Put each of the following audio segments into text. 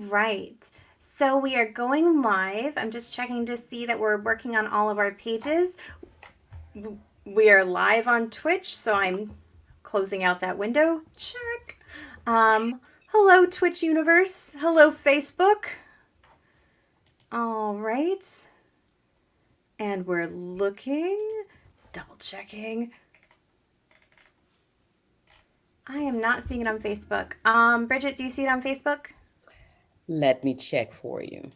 right. So we are going live. I'm just checking to see that we're working on all of our pages. We are live on Twitch, so I'm closing out that window. Check. Hello, Twitch universe. Hello, Facebook. All right. And we're looking, double checking. I am not seeing it on Facebook. Bridgett, do you see it on Facebook? Let me check for you.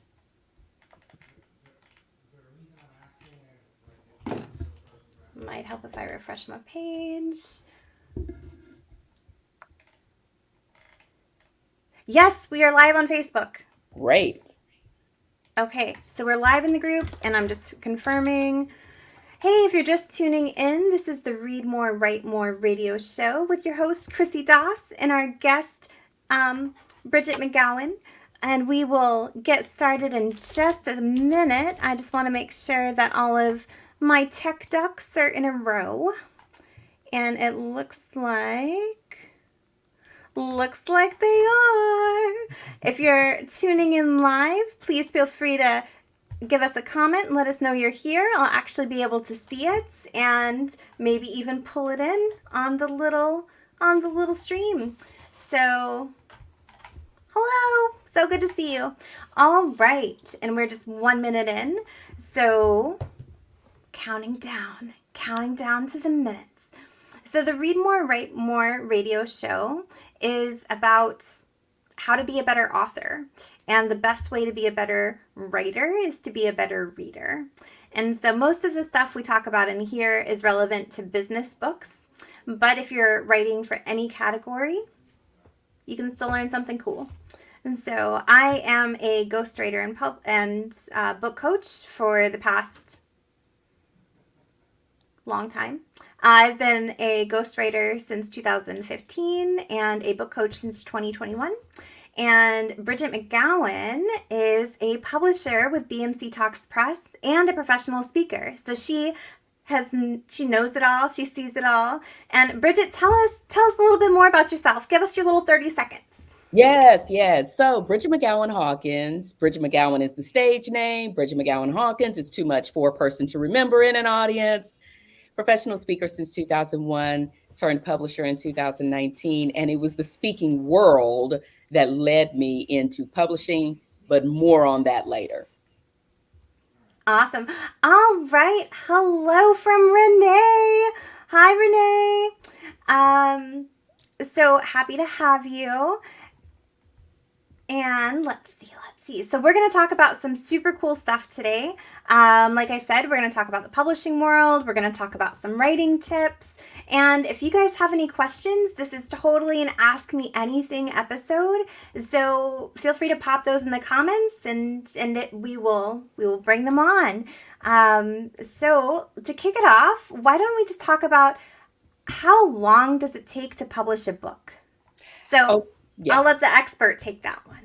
Might help if I refresh my page. Yes, we are live on Facebook. Great. Okay, so we're live in the group, and I'm just confirming. Hey, if you're just tuning in, this is the Read More, Write More radio show with your host, Chrissy Doss, and our guest, Bridgett McGowen. And we will get started in just a minute. I just want to make sure that all of my tech ducks are in a row. And it looks like they are. If you're tuning in live, please feel free to give us a comment and let us know you're here. I'll actually be able to see it and maybe even pull it in on the little stream. So, hello. So good to see you. All right. And we're just 1 minute in. So, counting down to the minutes. So the Read More, Write More radio show is about how to be a better author. And the best way to be a better writer is to be a better reader. And so most of the stuff we talk about in here is relevant to business books. But if you're writing for any category, you can still learn something cool. And so I am a ghostwriter and book coach for the past long time. I've been a ghostwriter since 2015 and a book coach since 2021. And Bridgett McGowen is a publisher with BMC Talks Press and a professional speaker. So she knows it all, she sees it all. And Bridgett, tell us a little bit more about yourself. Give us your little 30 seconds. Yes. So Bridgett McGowen-Hawkins. Bridgett McGowen is the stage name. Bridgett McGowen-Hawkins is too much for a person to remember in an audience. Professional speaker since 2001, turned publisher in 2019. And it was the speaking world that led me into publishing, but more on that later. Awesome. All right. Hello from Renee. Hi, Renee. So happy to have you. And let's see. So we're going to talk about some super cool stuff today. Like I said, we're going to talk about the publishing world. We're going to talk about some writing tips. And if you guys have any questions, this is totally an Ask Me Anything episode. So feel free to pop those in the comments, and we will bring them on. So to kick it off, why don't we just talk about how long does it take to publish a book? So I'll let the expert take that one.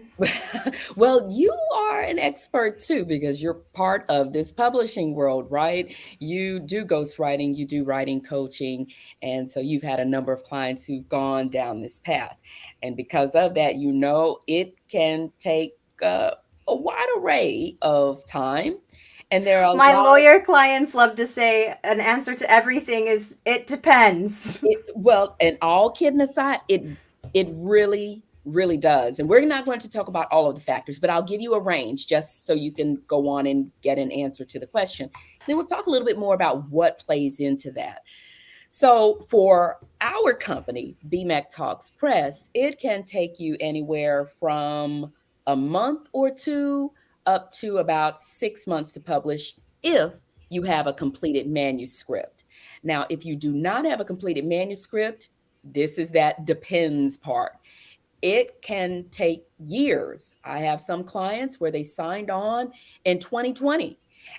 Well, you are an expert too, because you're part of this publishing world, right? You do ghostwriting, you do writing coaching. And so you've had a number of clients who've gone down this path. And because of that, it can take a wide array of time. And there are my lawyer clients love to say an answer to everything is it depends. And all kidding aside, it really does. And we're not going to talk about all of the factors, but I'll give you a range just so you can go on and get an answer to the question. Then we'll talk a little bit more about what plays into that. So for our company, BMAC Talks Press, it can take you anywhere from a month or two up to about 6 months to publish if you have a completed manuscript. Now, if you do not have a completed manuscript, this is that depends part. It can take years. I have some clients where they signed on in 2020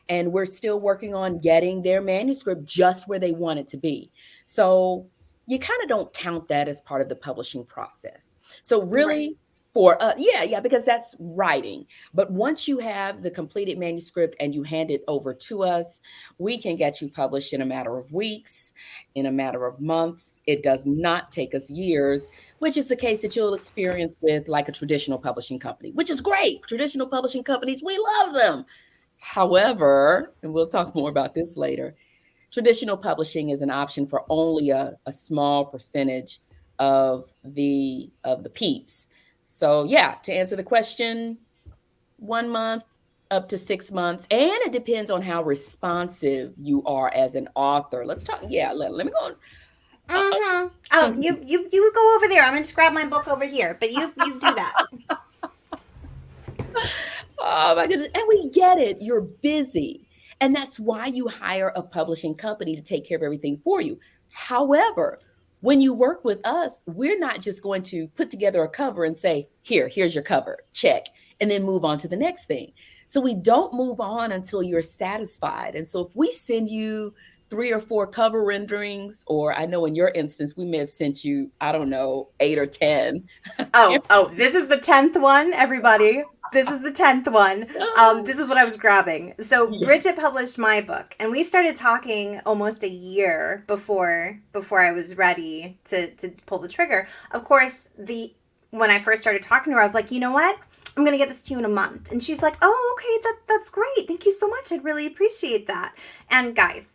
and we're still working on getting their manuscript just where they want it to be. So you kind of don't count that as part of the publishing process. So really, For yeah, because that's writing. But once you have the completed manuscript and you hand it over to us, we can get you published in a matter of weeks, in a matter of months. It does not take us years, which is the case that you'll experience with like a traditional publishing company, which is great. Traditional publishing companies, we love them. However, and we'll talk more about this later, traditional publishing is an option for only a small percentage of the peeps. So yeah, to answer the question, 1 month up to 6 months, and it depends on how responsive you are as an author. Let's talk. Yeah, let me go on. Mm-hmm. Oh, you go over there. I'm gonna just grab my book over here, but you do that. Oh my goodness. And we get it. You're busy. And that's why you hire a publishing company to take care of everything for you. However, when you work with us, we're not just going to put together a cover and say, here's your cover, check, and then move on to the next thing. So we don't move on until you're satisfied. And so if we send you 3 or 4 cover renderings, or I know in your instance, we may have sent you, I don't know, 8 or 10. Oh, this is the 10th one, everybody. This is the 10th one. This is what I was grabbing. So Bridgett published my book, and we started talking almost a year before I was ready to pull the trigger. Of course, when I first started talking to her, I was like, you know what? I'm going to get this to you in a month. And she's like, oh, okay, that's great. Thank you so much. I'd really appreciate that. And guys,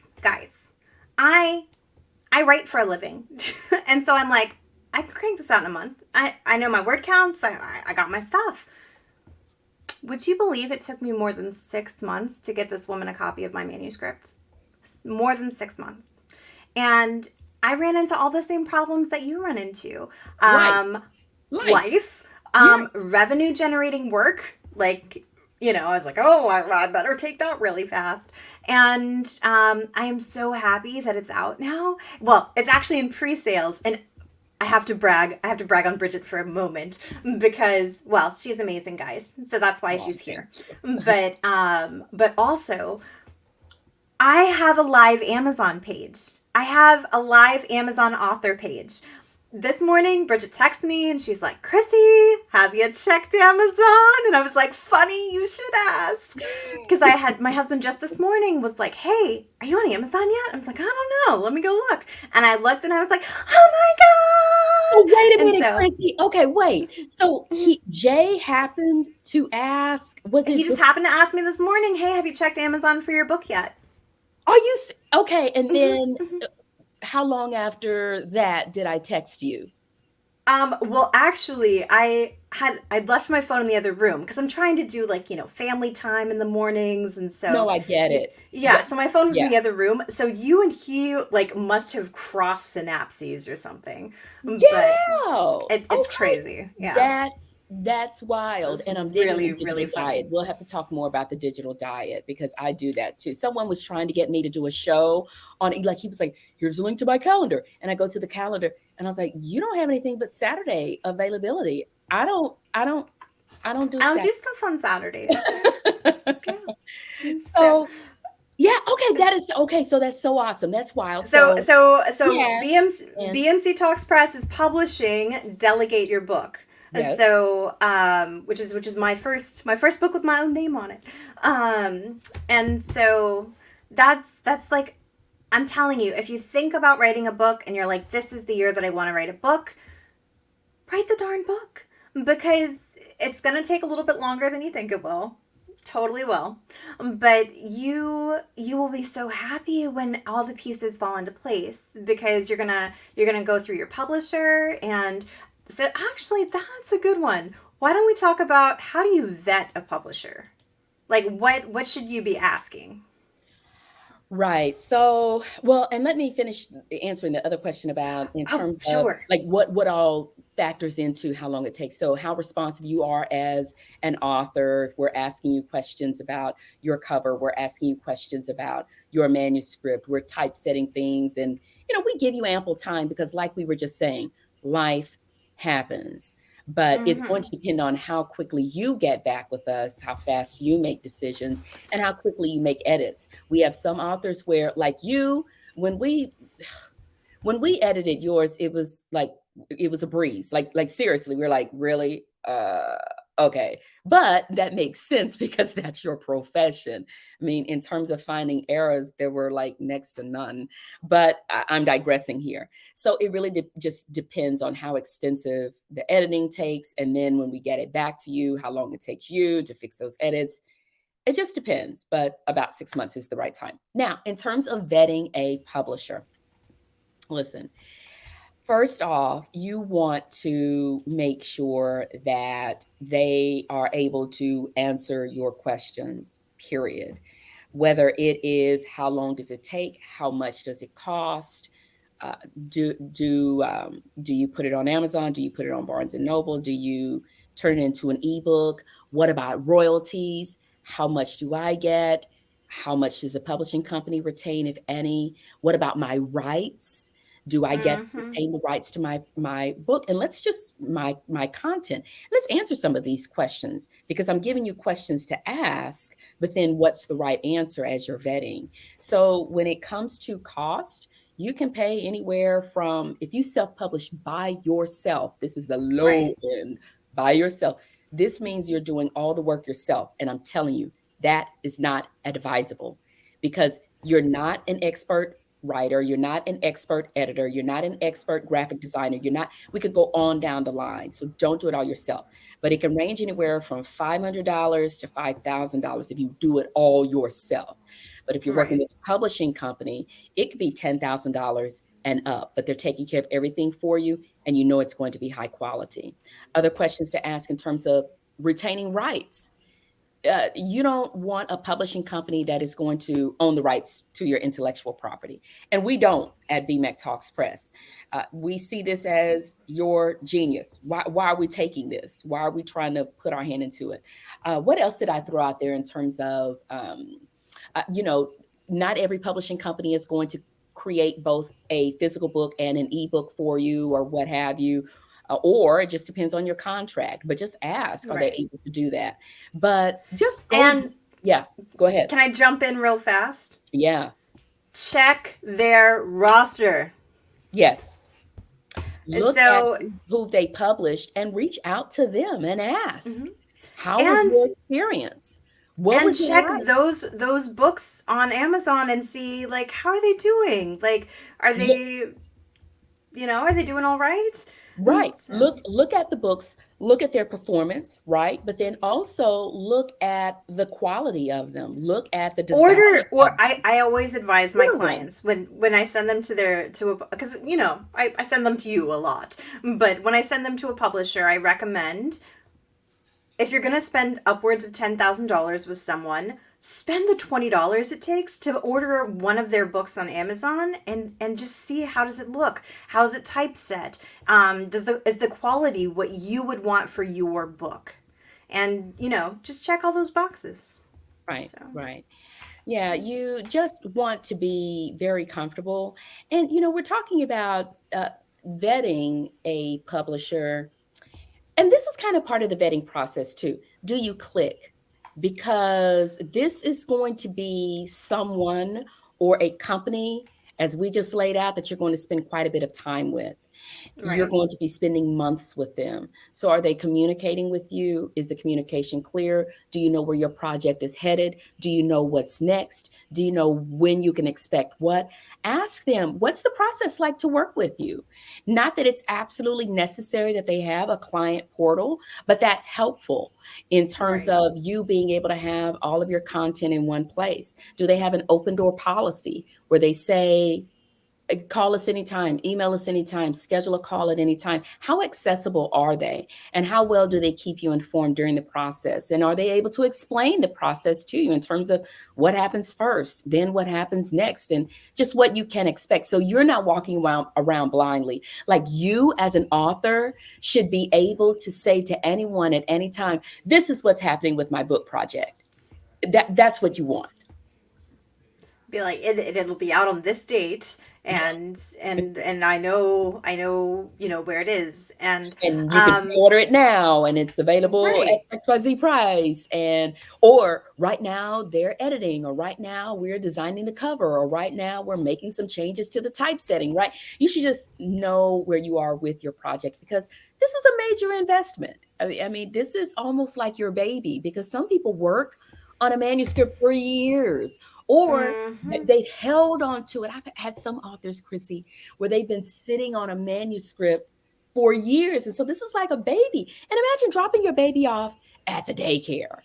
I write for a living. And so I'm like, I can crank this out in a month. I know my word counts. I got my stuff. Would you believe it took me more than 6 months to get this woman a copy of my manuscript? More than 6 months. And I ran into all the same problems that you run into. Life. Revenue generating work. Like, I was like, oh, I better take that really fast. And I am so happy that it's out now. Well, it's actually in pre-sales, and I have to brag on Bridgett for a moment because, well, she's amazing, guys. So that's why she's here. But also, I have a live Amazon page. I have a live Amazon author page. This morning, Bridgett texted me and she's like, Chrissy, have you checked Amazon? And I was like, funny, you should ask. Because my husband just this morning was like, hey, are you on Amazon yet? I was like, I don't know. Let me go look. And I looked and I was like, oh my God. Oh, wait a minute, Chrissy. Okay, wait. So Jay happened to ask, he just happened to ask me this morning, hey, have you checked Amazon for your book yet? Are you, okay. And then how long after that did I text you? Well, actually, I'd left my phone in the other room because I'm trying to do family time in the mornings, and so. No, I get it. Yeah, so my phone was in the other room. So you and he must have crossed synapses or something. Yeah, but it's crazy. Yeah, that's wild. And I'm really funny. Diet. We'll have to talk more about the digital diet because I do that too. Someone was trying to get me to do a show on, he was like, here's a link to my calendar. And I go to the calendar and I was like, you don't have anything but Saturday availability. I don't do stuff on Saturdays. So yeah, okay, that is okay. So that's so awesome. That's wild. So yes, BMC Talks Press is publishing Delegate Your Book. Yes. So, which is my first book with my own name on it. And so that's like, I'm telling you, if you think about writing a book and you're like, this is the year that I want to write a book, write the darn book, because it's going to take a little bit longer than you think it will. Totally will. But you will be so happy when all the pieces fall into place, because you're going to go through your publisher. And so actually, that's a good one. Why don't we talk about how do you vet a publisher? Like, what should you be asking? Right. So, well, and let me finish answering the other question about in terms of like what all factors into how long it takes. So how responsive you are as an author. We're asking you questions about your cover. We're asking you questions about your manuscript. We're typesetting things. And, we give you ample time because, like we were just saying, life happens. But it's going to depend on how quickly you get back with us, how fast you make decisions, and how quickly you make edits. We have some authors where, like you, when we edited yours, it was a breeze. Like seriously, we were like, really? uh, okay. But that makes sense because that's your profession. I mean, in terms of finding errors, there were like next to none. But I'm digressing here. So it really just depends on how extensive the editing takes. And then when we get it back to you, how long it takes you to fix those edits. It just depends, but about 6 months is the right time. Now, in terms of vetting a publisher, listen, first off, you want to make sure that they are able to answer your questions, period. Whether it is how long does it take, how much does it cost, uh, do you put it on Amazon? Do you put it on Barnes and Noble? Do you turn it into an ebook? What about royalties? How much do I get? How much does a publishing company retain, if any? What about my rights? Do I get to Mm-hmm. retain the rights to my book? And let's just my content. Let's answer some of these questions because I'm giving you questions to ask, but then what's the right answer as you're vetting? So when it comes to cost, you can pay anywhere from, if you self-publish by yourself, this is the low Right. end, by yourself. This means you're doing all the work yourself. And I'm telling you, that is not advisable because you're not an expert writer, you're not an expert editor, you're not an expert graphic designer, you're not, we could go on down the line. So don't do it all yourself. But it can range anywhere from $500 to $5,000 if you do it all yourself. But if you're working Right. with a publishing company, it could be $10,000 and up, but they're taking care of everything for you and you know it's going to be high quality. Other questions to ask in terms of retaining rights. You don't want a publishing company that is going to own the rights to your intellectual property. And we don't at BMAC Talks Press. We see this as your genius. Why are we taking this? Why are we trying to put our hand into it? What else did I throw out there in terms of, you know, not every publishing company is going to create both a physical book and an ebook for you or what have you, or it just depends on your contract. But just ask, are they Right. able to do that? But just go, And yeah, go ahead. can I jump in real fast? Yeah, Check their roster. yes. Look at So, who they published and reach out to them and ask, mhm. how was and your experience? What and was it check like? those books on Amazon and see like how are they doing? Like are Yeah, they, are they doing all right? right. So, Look at the books, look at their performance, right? But then also look at the quality of them. Look at the design order, or of I always advise my order one. clients when I send them to because I send them to you a lot, but when I send them to a publisher, I recommend, if you're going to spend upwards of $10,000 with someone, spend the $20 it takes to order one of their books on Amazon and just see how does it look? How's it typeset? Is the quality what you would want for your book? And, just check all those boxes. Right, So, right. Yeah, you just want to be very comfortable. And, we're talking about vetting a publisher. And this is kind of part of the vetting process too. Do you click? Because this is going to be someone or a company, as we just laid out, that you're going to spend quite a bit of time with. You're right. going to be spending months with them. So are they communicating with you? Is the communication clear? Do you know where your project is headed? Do you know what's next? Do you know when you can expect what? Ask them, what's the process like to work with you? Not that it's absolutely necessary that they have a client portal, but that's helpful in terms Right. of you being able to have all of your content in one place. Do they have an open door policy where they say, call us anytime, email us anytime, schedule a call at any time? How accessible are they? And how well do they keep you informed during the process? And are they able to explain the process to you in terms of what happens first, then what happens next, and just what you can expect? So you're not walking around blindly. Like, you as an author should be able to say to anyone at any time, this is what's happening with my book project. That's what you want. be like, it'll be out on this date, and I know, where it is, and And you can order it now and it's available right. at XYZ price. And or right now they're editing, or right now we're designing the cover, or right now we're making some changes to the typesetting, right? You should just know where you are with your project, because this is a major investment. I mean, this is almost like your baby, because some people work on a manuscript for years, or Hmm. they held on to it. I've had some authors, Chrissy, where they've been sitting on a manuscript for years. And so this is like a baby. And imagine dropping your baby off at the daycare.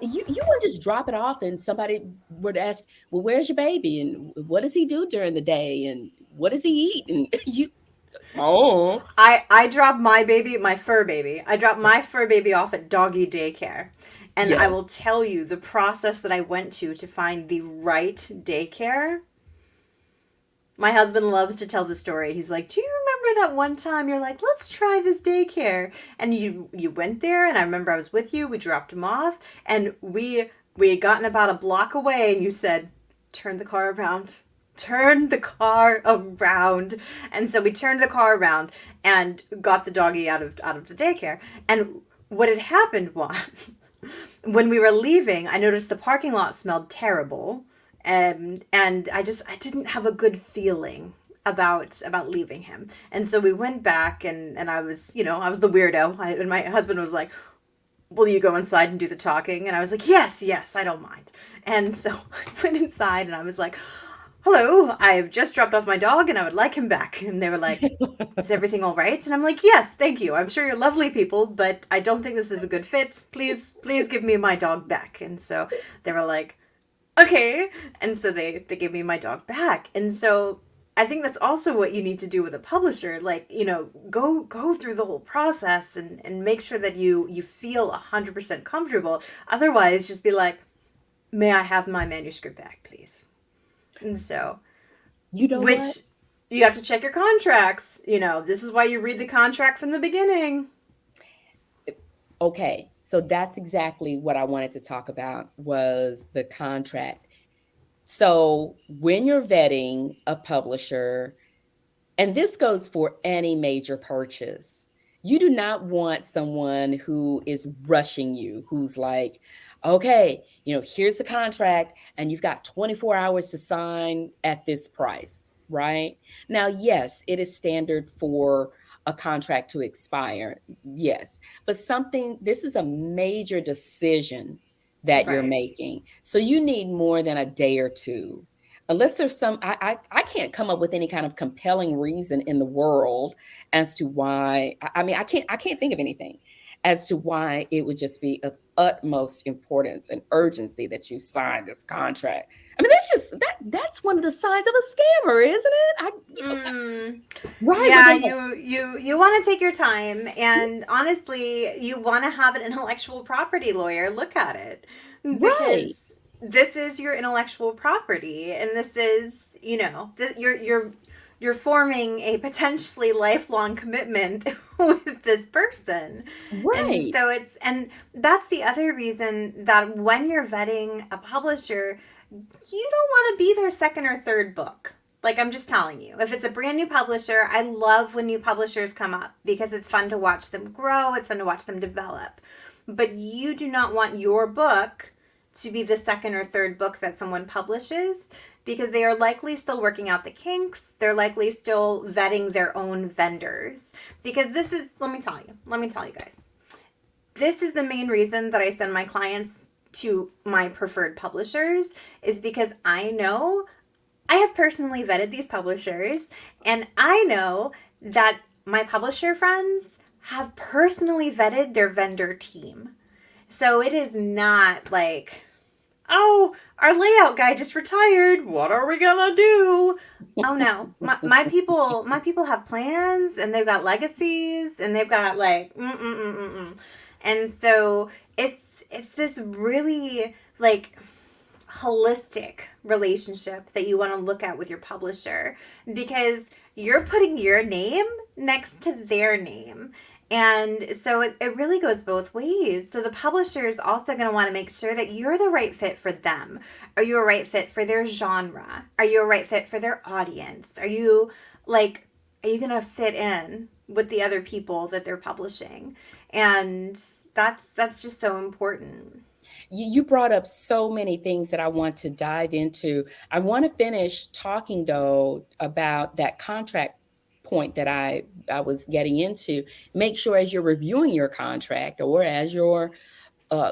You wouldn't just drop it off and somebody would ask, well, where's your baby? And what does he do during the day? And what does he eat? And oh, I dropped my fur baby. I dropped my fur baby off at doggy daycare. And I will yes. tell you the process that I went to find the right daycare. My husband loves to tell the story. He's like, "Do you remember that one time you're like, let's try this daycare?" And you went there, and I remember I was with you. We dropped him off, and we had gotten about a block away, and you said, "Turn the car around." Turn the car around. And so we turned the car around and got the doggy out of the daycare. And what had happened was when we were leaving, I noticed the parking lot smelled terrible, and I didn't have a good feeling about leaving him. And so we went back, and I was, I was the weirdo. And my husband was like, "Will you go inside and do the talking?" And I was like, "Yes, yes, I don't mind." And so I went inside, and I was like, "Hello, I've just dropped off my dog and I would like him back." And they were like, "Is everything all right?" And I'm like, "Yes, thank you. I'm sure you're lovely people, but I don't think this is a good fit. Please give me my dog back." And so they were like, "Okay." And so they gave me my dog back. And so I think that's also what you need to do with a publisher. Like, go through the whole process, and make sure that you feel 100% comfortable. Otherwise, just be like, "May I have my manuscript back, please?" And so, You know what? which you have to check your contracts. This is why you read the contract from the beginning. Okay. So that's exactly what I wanted to talk about, was the contract. So when you're vetting a publisher, and this goes for any major purchase, you do not want someone who is rushing you, who's like, okay, here's the contract, and you've got 24 hours to sign at this price, right? Now, yes, it is standard for a contract to expire. Yes. But this is a major decision that you're Right. making. So you need more than a day or two, unless there's I can't come up with any kind of compelling reason in the world as to why. I mean, I can't think of anything as to why it would just be of utmost importance and urgency that you sign this contract. I mean, that's one of the signs of a scammer, isn't it? Mm, Right, when yeah, they're like, you want to take your time, and honestly, you want to have an intellectual property lawyer look at it, because right, this is your intellectual property, and this is, you're forming a potentially lifelong commitment with this person. And right. so and that's the other reason that when you're vetting a publisher, you don't want to be their second or third book. Like, I'm just telling you, if it's a brand new publisher, I love when new publishers come up because it's fun to watch them grow, it's fun to watch them develop. But you do not want your book to be the second or third book that someone publishes, because they are likely still working out the kinks. They're likely still vetting their own vendors. Because let me tell you guys, this is the main reason that I send my clients to my preferred publishers, is because I know I have personally vetted these publishers, and I know that my publisher friends have personally vetted their vendor team. So it is not like, "Oh, our layout guy just retired. What are we gonna do?" Oh no, my people have plans, and they've got legacies, and they've got like, and so it's this really like holistic relationship that you want to look at with your publisher, because you're putting your name next to their name. And so it really goes both ways. So the publisher is also going to want to make sure that you're the right fit for them. Are you a right fit for their genre? Are you a right fit for their audience? Like, are you going to fit in with the other people that they're publishing? And that's just so important. You brought up so many things that I want to dive into. I want to finish talking though about that contract point that I was getting into. Make sure as you're reviewing your contract or as your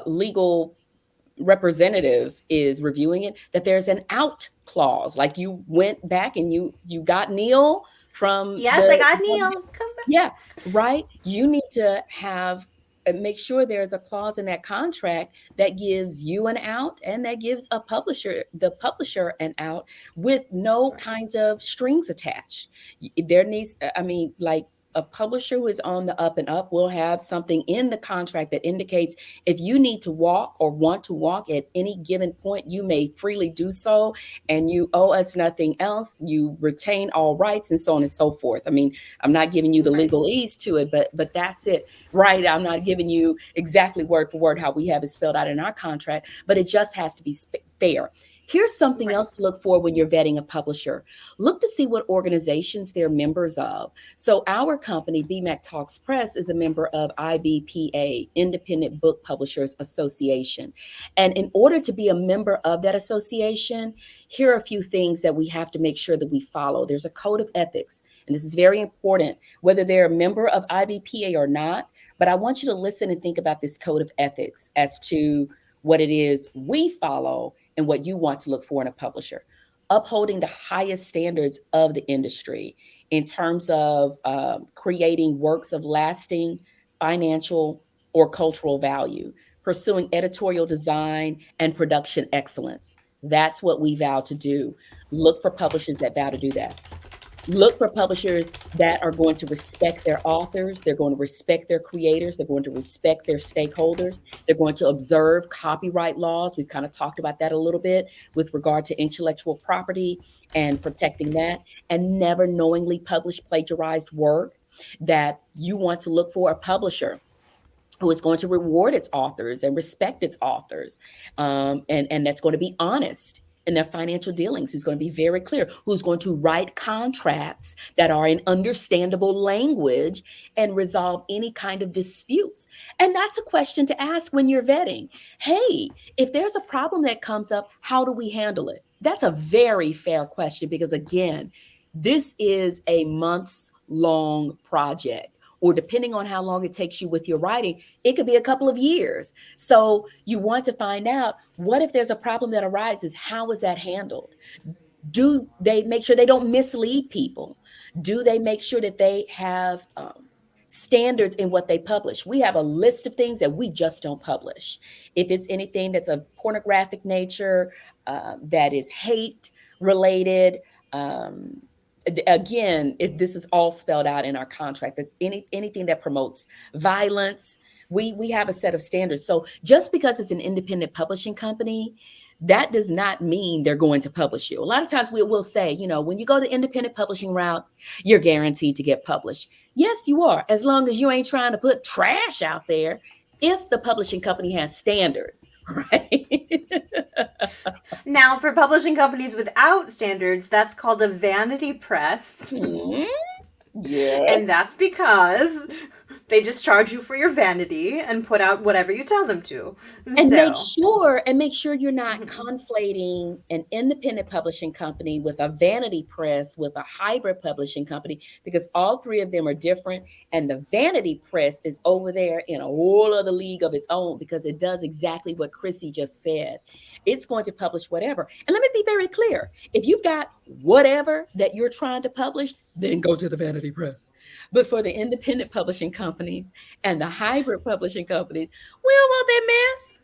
legal representative is reviewing it, that there's an out clause. Like you went back and you got Neil from Yes, I the got Neil. Come back. yeah, right. You need to have make sure there's a clause in that contract that gives you an out and that gives the publisher an out with no Right. kinds of strings attached. There needs, I mean, like a publisher who is on the up and up will have something in the contract that indicates if you need to walk or want to walk at any given point, you may freely do so, and you owe us nothing else. You retain all rights and so on and so forth. I mean, I'm not giving you the Right. legalese to it, but that's it, right? I'm not giving you exactly word for word how we have it spelled out in our contract, but it just has to be fair. Here's something Right. else to look for when you're vetting a publisher. Look to see what organizations they're members of. So our company, BMAC Talks Press, is a member of IBPA, Independent Book Publishers Association. And in order to be a member of that association, here are a few things that we have to make sure that we follow. There's a code of ethics, and this is very important, whether they're a member of IBPA or not. But I want you to listen and think about this code of ethics as to what it is we follow and what you want to look for in a publisher. Upholding the highest standards of the industry in terms of creating works of lasting financial or cultural value, pursuing editorial design and production excellence. That's what we vow to do. Look for publishers that vow to do that. Look for publishers that are going to respect their authors. They're going to respect their creators. They're going to respect their stakeholders. They're going to observe copyright laws. We've kind of talked about that a little bit with regard to intellectual property and protecting that, and never knowingly publish plagiarized work. That you want to look for a publisher who is going to reward its authors and respect its authors, and that's going to be honest in their financial dealings, who's going to be very clear, who's going to write contracts that are in understandable language and resolve any kind of disputes. And that's a question to ask when you're vetting. Hey, if there's a problem that comes up, how do we handle it? That's a very fair question because, again, this is a months long project, or depending on how long it takes you with your writing, it could be a couple of years. So you want to find out, what if there's a problem that arises? How is that handled? Do they make sure they don't mislead people? Do they make sure that they have standards in what they publish? We have a list of things that we just don't publish. If it's anything that's of pornographic nature, that is hate related, again, this is all spelled out in our contract, that anything that promotes violence, we have a set of standards. So just because it's an independent publishing company, that does not mean they're going to publish you. A lot of times we will say, when you go the independent publishing route, you're guaranteed to get published. Yes, you are, as long as you ain't trying to put trash out there, if the publishing company has standards, right? Now, for publishing companies without standards, that's called a vanity press. Mhm. And Yes. that's because they just charge you for your vanity and put out whatever you tell them to. And So, make sure you're not conflating an independent publishing company with a vanity press with a hybrid publishing company, because all three of them are different, and the vanity press is over there in a whole other league of its own, because it does exactly what Chrissy just said. It's going to publish whatever. And let me be very clear, if you've got whatever that you're trying to publish, then go to the vanity press. But for the independent publishing companies and the hybrid publishing companies, we don't want that mess.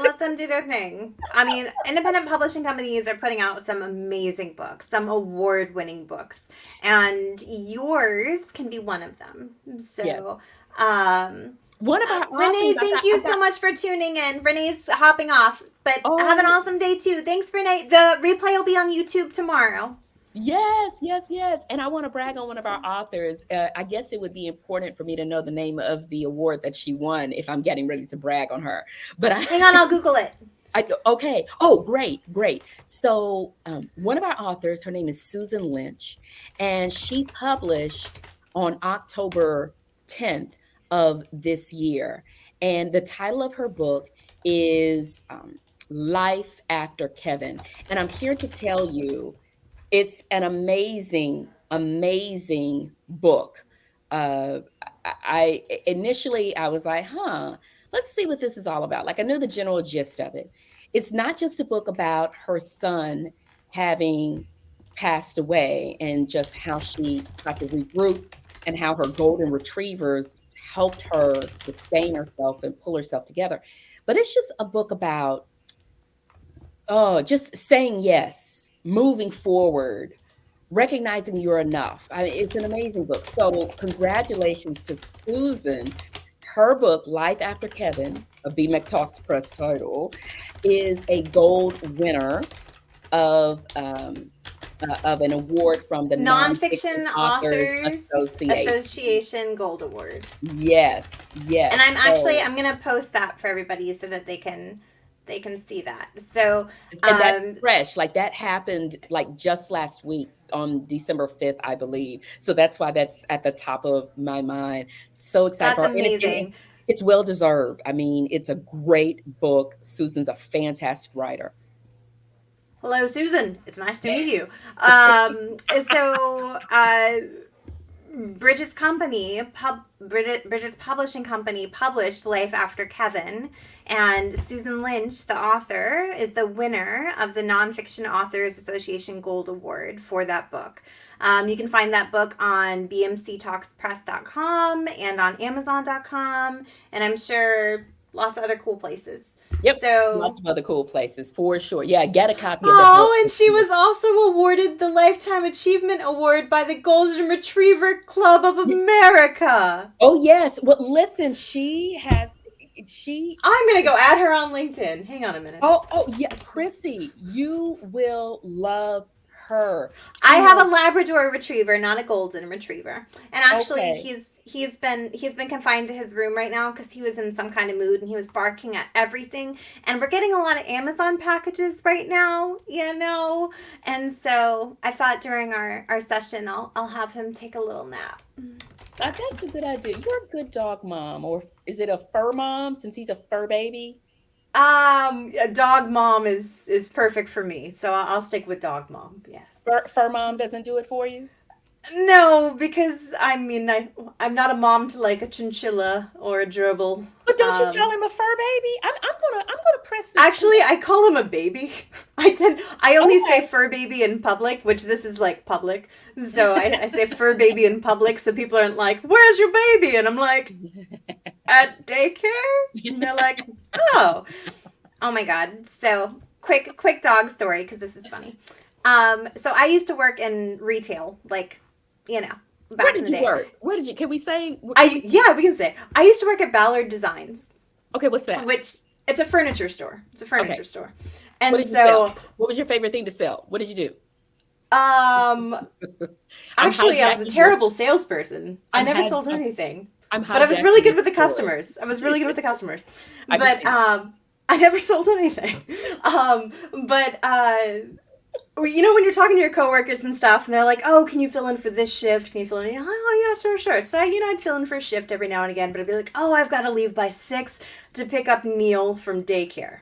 let them do their thing. I mean, independent publishing companies are putting out some amazing books, some award winning books, and yours can be one of them. Yes. So, um, One of our Renee, authors, thank you I so got, much for tuning in. Renee's hopping off, but have an oh, awesome day too. Thanks, Renee. The replay will be on YouTube tomorrow. Yes, yes, yes. And I want to brag on one of our authors. I guess it would be important for me to know the name of the award that she won if I'm getting ready to brag on her. But Hang on, I'll Google it. okay. Oh, great, great. So, one of our authors, her name is Susan Lynch, and she published on October 10th of this year. And the title of her book is Life After Kevin. And I'm here to tell you it's an amazing, amazing book. Uh, initially I was like, huh, let's see what this is all about. Like I knew the general gist of it. It's not just a book about her son having passed away and just how she had to regroup and how her golden retrievers helped her sustain herself and pull herself together. But it's just a book about just saying yes, moving forward, recognizing you're enough. I mean, it's an amazing book. So, congratulations to Susan. Her book, Life After Kevin, a B McTalks Press title, is a gold winner of an award from the Nonfiction Nonfiction Authors Authors Association. Association Gold Award. Yes, yes. And So, I'm gonna post that for everybody so that they can see that. So and that's fresh. Like that happened like just last week on December 5th, I believe. So that's why that's at the top of my mind. So excited that's for her. And amazing. it's well deserved. I mean, it's a great book. Susan's a fantastic writer. Hello, Susan. It's nice to meet you. Um, so Bridgett's publishing company published Life After Kevin, and Susan Lynch, the author, is the winner of the Nonfiction Authors Association Gold Award for that book. You can find that book on bmctalkspress.com and on amazon.com, and I'm sure lots of other cool places. Yep. So, Lots of other cool places for sure. Yeah, get a copy of the book. oh, and she was also awarded the Lifetime Achievement Award by the Golden Retriever Club of America. Oh, yes. Well, listen, she I'm going to go add her on LinkedIn. Hang on a minute. oh yeah, Chrissy, you will love her. I She have a has Labrador Retriever, not a Golden Retriever. And actually, okay. he's been confined to his room right now because he was in some kind of mood and he was barking at everything. And we're getting a lot of Amazon packages right now, you know. And so I thought during our session, I'll have him take a little nap. That's a good idea. You're a good dog mom, or is it a fur mom since he's a fur baby? A dog mom is perfect for me, so I'll stick with dog mom. Yes. Fur mom doesn't do it for you? No, because I mean I'm not a mom to like a chinchilla or a gerbil. But don't you call Um, him a fur baby? I'm gonna press this Actually, point. I call him a baby. I only say Okay. fur baby in public, which this is like public. So I say fur baby in public, so people aren't like, "Where's your baby?" And I'm like, "At daycare." And they're like, "Oh." Oh my god. So quick dog story because this is funny. So I used to work in retail, like, you know, Where back in did the you day. work? Where did you? Can we say? Can I we? Yeah, we can say I used to work at Ballard Designs, Okay, what's that? which it's a furniture store. It's a Okay, furniture store. what And did you sell? so What was your favorite thing to sell? What did you do? um I'm actually I was a hijacking your. terrible salesperson. I I'm never had. sold anything. I'm But I was really hijacking good your with the story. customers. I was really good with the customers. I can But see that. I never sold anything. But well, you know when you're talking to your coworkers and stuff, and they're like, "Oh, can you fill in for this shift? Can you fill in?" Oh, yeah, sure, sure. So I'd fill in for a shift every now and again, but I'd be like, "Oh, I've got to leave by 6 to pick up Neil from daycare."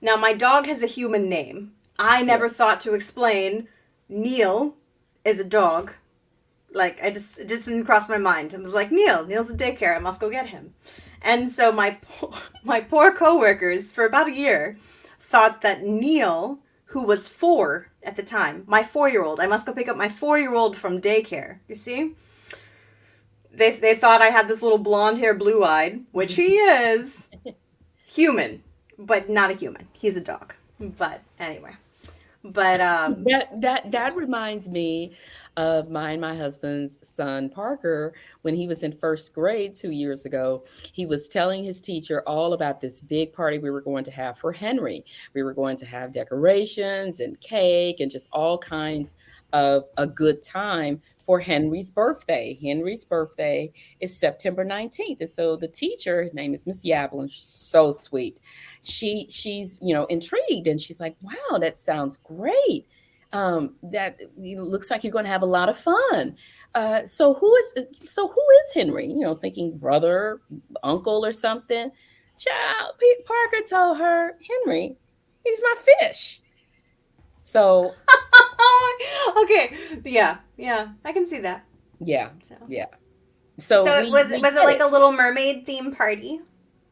Now my dog has a human name. I Yeah. never thought to explain Neil is a dog. Like it just didn't cross my mind. I was like, Neil's at daycare. I must go get him. And so my poor coworkers for about a year thought that Neil, who was 4 at the time, my 4-year-old, I must go pick up my 4-year-old from daycare. You see, they thought I had this little blonde hair, blue eyed, which he is, human, but not a human. He's a dog. But anyway, but That reminds me. of my husband's son, Parker, when he was in first grade 2 years ago. He was telling his teacher all about this big party we were going to have for Henry. We were going to have decorations and cake and just all kinds of a good time for Henry's birthday. Henry's birthday is September 19th. And so the teacher, her name is Miss Yablin, she's so sweet. She's intrigued, and she's like, wow, that sounds great. That looks like you're going to have a lot of fun. So who is Henry? Thinking brother, uncle, or something. Child, Pete Parker told her, Henry, he's my fish. So Okay. Yeah. Yeah. I can see that. yeah, So, yeah. so So it was we was it did like it. a Little Mermaid theme party?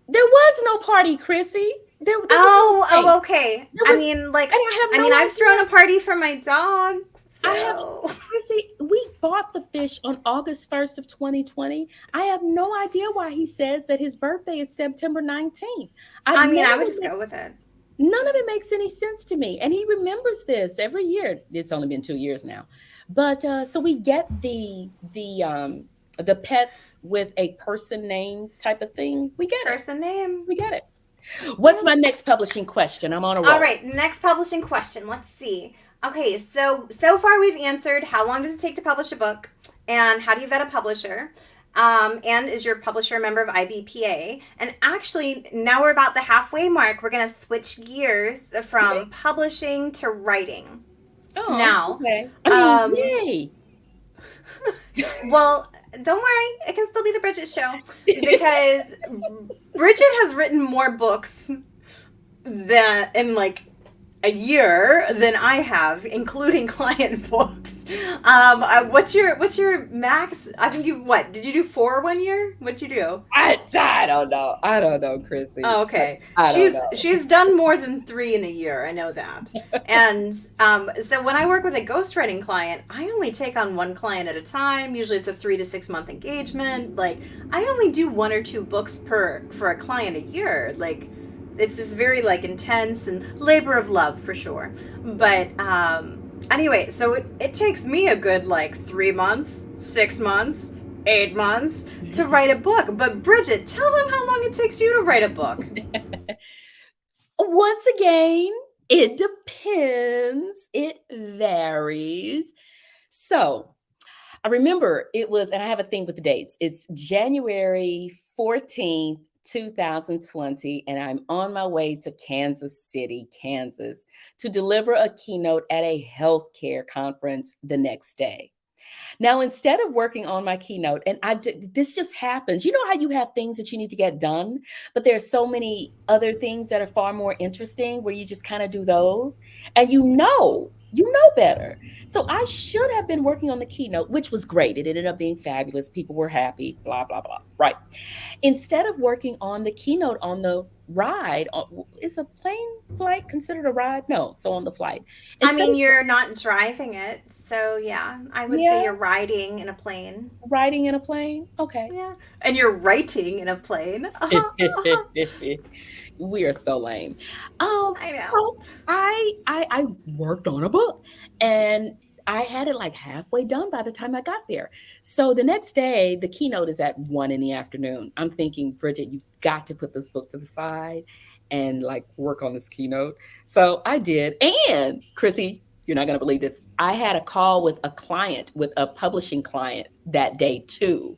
There was no party, Chrissy. There was Oh, nothing. okay. There I was, mean, like, and I have I mean, no I've thrown idea. a party for my dogs, I have, so. Chrissy, we bought the fish on August 1st of 2020. I have no idea why he says that his birthday is September 19th. I None mean, I of would it just go makes with it. none of it makes any sense to me. And he remembers this every year. It's only been 2 years now. But so we get the pets with a person name type of thing. We get it. Person name. We get it. What's Yeah. my next publishing question? I'm on a All roll. right, next publishing question. Let's see. Okay, so far we've answered how long does it take to publish a book, and how do you vet a publisher, and is your publisher a member of IBPA? And actually, now we're about the halfway mark. We're gonna switch gears Okay. from publishing to writing. Oh, Now, okay. I mean, um, yay. well, don't worry, it can still be the Bridget show because Bridget has written more books than in like a year than I have, including client books. What's your max? I think you what? Did you do 4 1 year? What'd you do? I don't know. I don't know, Chrissy. Oh, okay. I don't She's done more than 3 in a year. I know that. And so when I work with a ghostwriting client, I only take on one client at a time. Usually it's a 3 to 6 month engagement. Like I only do 1 or 2 books per for a client a year. Like it's just very like intense and labor of love for sure. But anyway, so it takes me a good like 3 months, 6 months, 8 months to know. write a book. But Bridget, tell them how long it takes you to write a book. Once again, it depends. It varies. So I remember it was, and I have a thing with the dates. It's January 14th, 2020, and I'm on my way to Kansas City, Kansas, to deliver a keynote at a healthcare conference the next day. Now, instead of working on my keynote, and this just happens. You know how you have things that you need to get done, but there's so many other things that are far more interesting where you just kind of do those, and you know better. So I should have been working on the keynote, which was great. It ended up being fabulous. People were happy, blah, blah, blah. Right. Instead of working on the keynote on the ride, is a plane flight considered a ride? No. So on the flight. I Instead mean, of, you're not driving it, so yeah, I would say yeah, you're riding in a plane. riding in a plane. Okay. Yeah, and you're writing in a plane. We are so lame. I know. So I worked on a book, and I had it like halfway done by the time I got there. So the next day, the keynote is at 1 in the afternoon. I'm thinking, Bridget, you've got to put this book to the side and like work on this keynote. So I did. And Chrissy, you're not gonna believe this. I had a call with a client, with a publishing client that day too.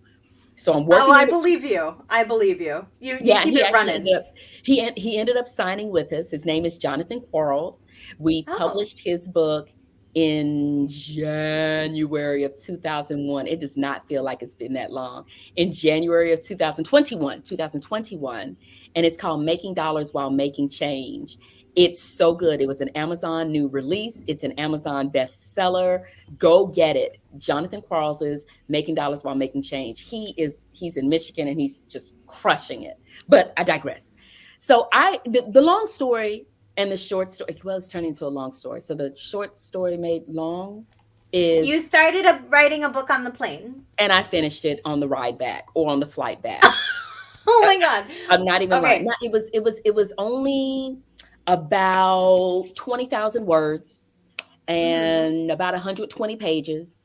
So I'm Oh, working I on the believe you. I believe you. You yeah, keep he it actually running. ended up he ended up signing with us. His name is Jonathan Quarles. We Oh, published his book in January of 2001. It does not feel like it's been that long. In January of 2021, and it's called Making Dollars While Making Change. It's so good. It was an Amazon new release. It's an Amazon bestseller. Go get it. Jonathan Quarles is Making Dollars While Making Change. He's in Michigan, and he's just crushing it. But I digress. So the long story and the short story, well, it's turning into a long story. So the short story made long you is, started writing a book on the plane. and I finished it on the ride back or on the flight back. Oh I, my god. I'm not even lying. Okay. It was only about 20,000 words Mm-hmm. and about 120 pages.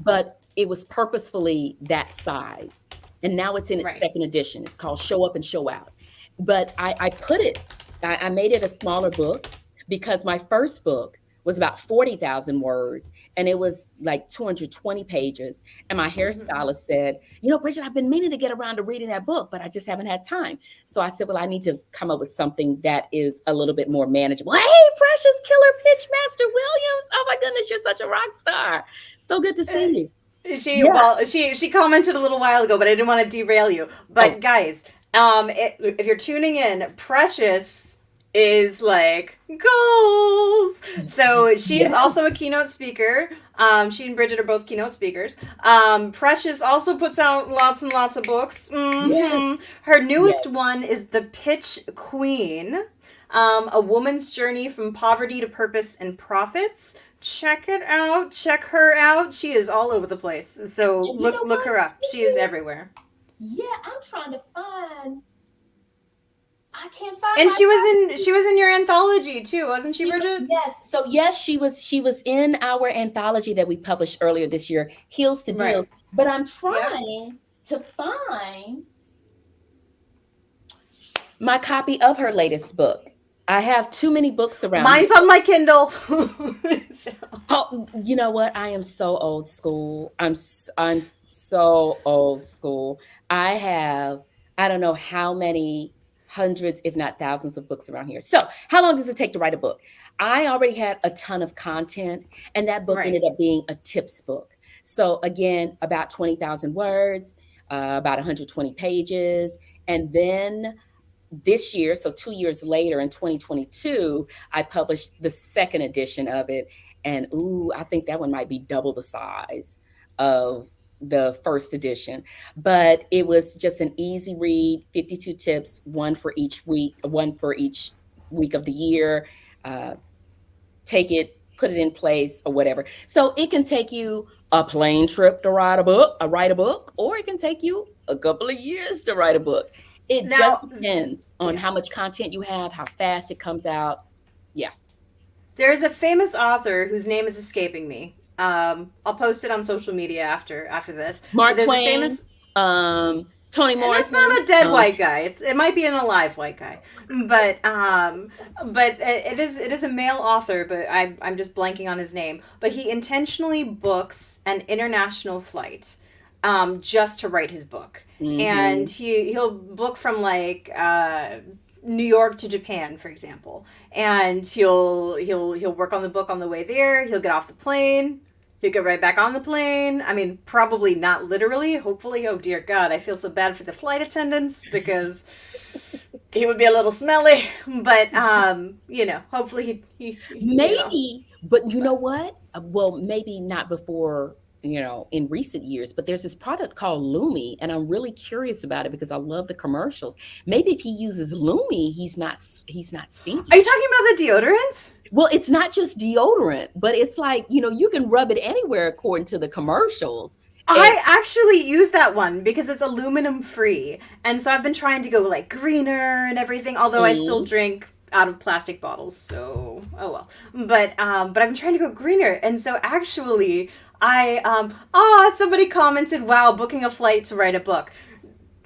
but it was purposefully that size. And now it's in its Right. second edition. It's called Show Up and Show Out. But I made it a smaller book because my first book was about 40,000 words and it was like 220 pages. And my Mhm. hairstylist said, Bridgett, I've been meaning to get around to reading that book, but I just haven't had time. So I said, well, I need to come up with something that is a little bit more manageable. Hey, Precious Killer Pitchmaster Williams. Oh my goodness, you're such a rock star. So good to see you. Yeah. She commented a little while ago, but I didn't want to derail you. But Oh, guys, if you're tuning in, Precious is like goals. So she's yeah. also a keynote speaker. She and Bridget are both keynote speakers. Precious also puts out lots and lots of books. Yes. Her Yes. newest one is The Pitch Queen, A Woman's Journey from Poverty to Purpose and Profits. Check it out. Check her out. She is all over the place. So And you know look what, her up. She is Chrissy? everywhere. Yeah, I'm trying to find. I can't find And my she copy. was in your anthology too, wasn't she, Bridget? Yes. So yes, she was in our anthology that we published earlier this year, Heels to Right. Deals. But I'm Yep. trying to find my copy of her latest book. I have too many books around here. Mine's on my Kindle. So, Oh, you know what? I am so old school. I'm so old school. I have I don't know how many hundreds, if not thousands, of books around here. So, how long does it take to write a book? I already had a ton of content, and that book right. ended up being a tips book. So, again, about 20,000 words, about 120 pages, and then this year, so 2 years later in 2022, I published the second edition of it. And ooh, I think that one might be double the size of the first edition. But it was just an easy read, 52 tips, one for each week of the year. Uh, Take it, put it in place, or whatever. So it can take you a plane trip to write a book, or it can take you a couple of years to write a book. It just Now, depends on yeah. how much content you have, how fast it comes out. Yeah. There's a famous author whose name is escaping me. I'll post it on social media after this. But Mark there's a Twain, famous, Toni and that's Morrison. not a dead white guy. It might be an alive white guy, but it is a male author. But I'm just blanking on his name. But he intentionally books an international flight, just to write his book, and Hmm. he'll book from like New York to Japan, for example, and he'll work on the book on the way there. He'll get off the plane. He'll get right back on the plane. I mean, probably not literally. Hopefully, oh dear God, I feel so bad for the flight attendants because he would be a little smelly. But hopefully Maybe, but you But know what? Well, maybe not before, in recent years, but there's this product called Lumi, and I'm really curious about it because I love the commercials. Maybe if he uses Lumi, he's not are stinky. you talking about the deodorant? Well, it's not just deodorant, but it's like, you can rub it anywhere according to the commercials. And I actually use that one because it's aluminum free. And so I've been trying to go like greener and everything, although I still mm, drink out of plastic bottles, so oh well. But I've been trying to go greener. And so actually somebody commented, "Wow, booking a flight to write a book."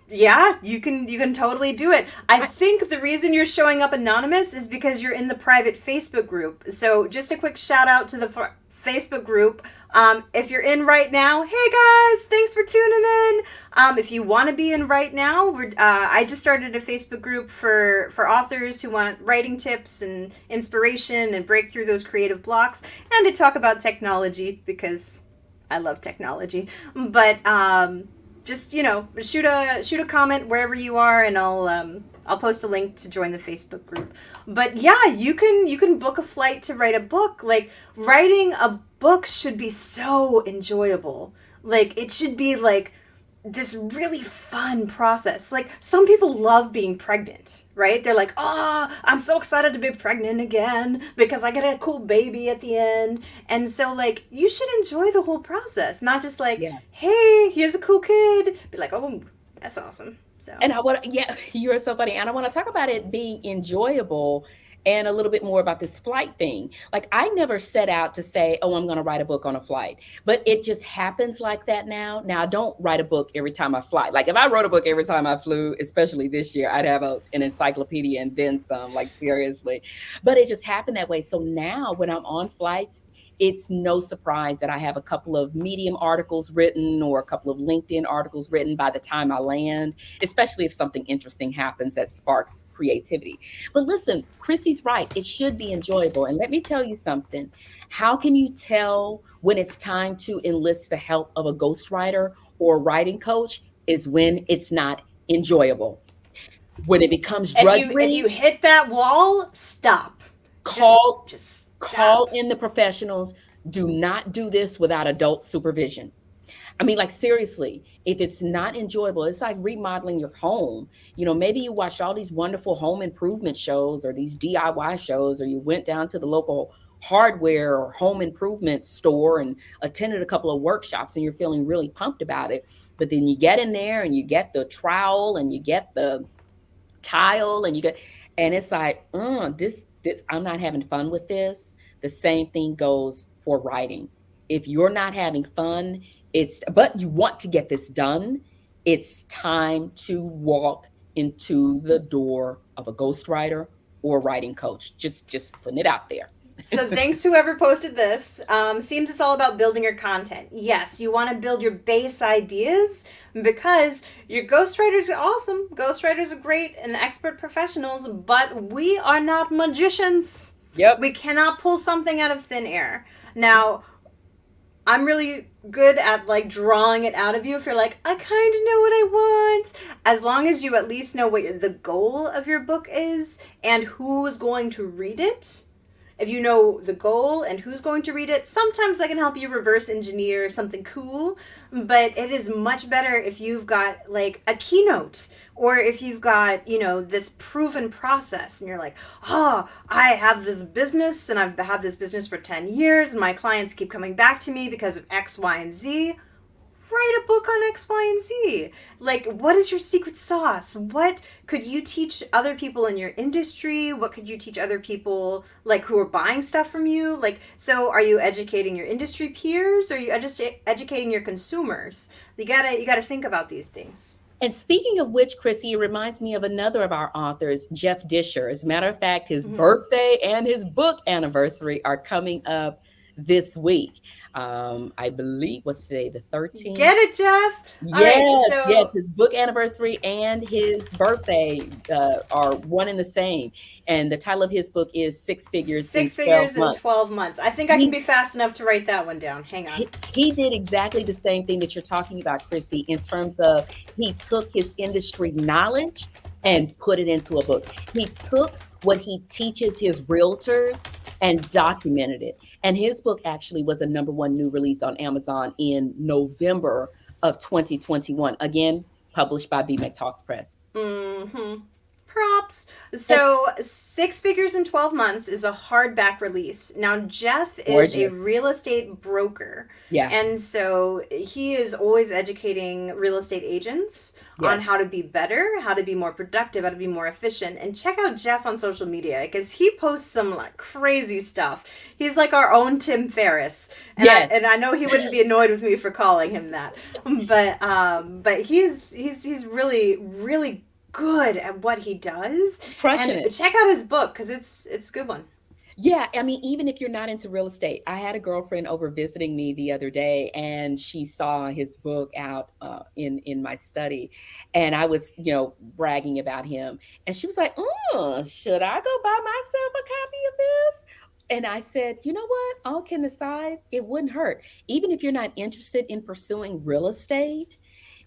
Yeah, you can totally do it. I I, think the reason you're showing up anonymous is because you're in the private Facebook group. So just a quick shout out to the Facebook group. If you're in right now, hey guys, thanks for tuning in. If you want to be in right now, I just started a Facebook group for authors who want writing tips and inspiration and break through those creative blocks and to talk about technology because I love technology. But just shoot a comment wherever you are, and I'll post a link to join the Facebook group. But yeah, you can book a flight to write a book. Like writing a book should be so enjoyable. Like it should be like this really fun process. Like some people love being pregnant, right? They're like, "Oh, I'm so excited to be pregnant again because I get a cool baby at the end." And so like you should enjoy the whole process, not just like, yeah. "Hey, here's a cool kid." Be like, "Oh, that's awesome." So, And yeah, you're so funny. And I want to talk about it being enjoyable and a little bit more about this flight thing. Like, I never set out to say, oh, I'm going to write a book on a flight, but it just happens like that now. Now, I don't write a book every time I fly. Like, if I wrote a book every time I flew, especially this year, I'd have an encyclopedia and then some, like, seriously. But it just happened that way. So now when I'm on flights, it's no surprise that I have a couple of Medium articles written or a couple of LinkedIn articles written by the time I land, especially if something interesting happens that sparks creativity. But listen, Chrissy's right. It should be enjoyable. And let me tell you something. How can you tell when it's time to enlist the help of a ghostwriter or a writing coach? Is when it's not enjoyable. When it becomes If drudgery, you hit that wall, stop. call Just call stop. in the professionals. Do not do this without adult supervision. I mean, like, seriously, if it's not enjoyable, it's like remodeling your home. Maybe you watched all these wonderful home improvement shows or these DIY shows, or you went down to the local hardware or home improvement store and attended a couple of workshops and you're feeling really pumped about it. But then you get in there and you get the trowel and you get the tile and it's like, this I'm not having fun with this. The same thing goes for writing. If you're not having fun, but you want to get this done, it's time to walk into the door of a ghostwriter or writing coach. Just putting it out there. So thanks to whoever posted this. Seems it's all about building your content. Yes, you want to build your base ideas because your ghostwriters are awesome. Ghostwriters are great and expert professionals, but we are not magicians. Yep. We cannot pull something out of thin air. Now, I'm really good at like drawing it out of you if you're like, I kind of know what I want. As long as you at least know what the goal of your book is and who's going to read it. If you know the goal and who's going to read it, sometimes I can help you reverse engineer something cool, but it is much better if you've got like a keynote or if you've got, this proven process and you're like, oh, I have this business and I've had this business for 10 years and my clients keep coming back to me because of X, Y, and Z. Write a book on X, Y, and Z. Like, what is your secret sauce? What could you teach other people in your industry? What could you teach other people, like, who are buying stuff from you? Like, so are you educating your industry peers or are you educating your consumers? You gotta think about these things. And speaking of which, Chrissy, it reminds me of another of our authors, Jeff Disher. As a matter of fact, his birthday and his book anniversary are coming up this week. I believe, what's today, the 13th? Get it, Jeff? Yes, All right, so yes, his book anniversary and his birthday are one and the same. And the title of his book is Six Figures in 12 Months. 12 months. I think I can be fast enough to write that one down. Hang on. He did exactly the same thing that you're talking about, Chrissy, in terms of he took his industry knowledge and put it into a book. He took what he teaches his realtors and documented it. And his book actually was a #1 new release on Amazon in November of 2021. Again, published by B. McTalks Press. Mm-hmm. Props. So, Six Figures in 12 Months is a hardback release. Now, Jeff is a real estate broker. Yeah. And so he is always educating real estate agents on how to be better, how to be more productive, how to be more efficient. And check out Jeff on social media because he posts some like crazy stuff. He's like our own Tim Ferriss. And I know he wouldn't be annoyed with me for calling him that. But he's really, really good at what he does. It's crushing it. Check out his book because it's a good one. Yeah, I mean, even if you're not into real estate, I had a girlfriend over visiting me the other day, and she saw his book out in my study, and I was, bragging about him, and she was like, should I go buy myself a copy of this? And I said, you know what? All kidding aside, it wouldn't hurt. Even if you're not interested in pursuing real estate,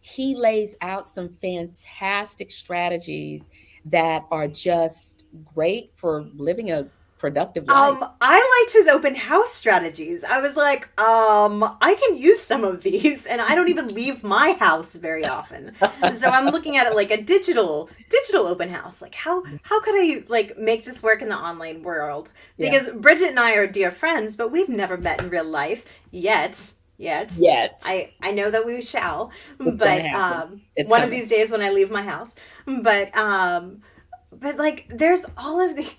he lays out some fantastic strategies that are just great for living a productive life. I liked his open house strategies. I was like, I can use some of these, and I don't even leave my house very often. So I'm looking at it like a digital open house. Like how could I like make this work in the online world? Because Bridgett and I are dear friends, but we've never met in real life yet. I know that we shall, It's but one coming. Of these days when I leave my house. But but like there's all of these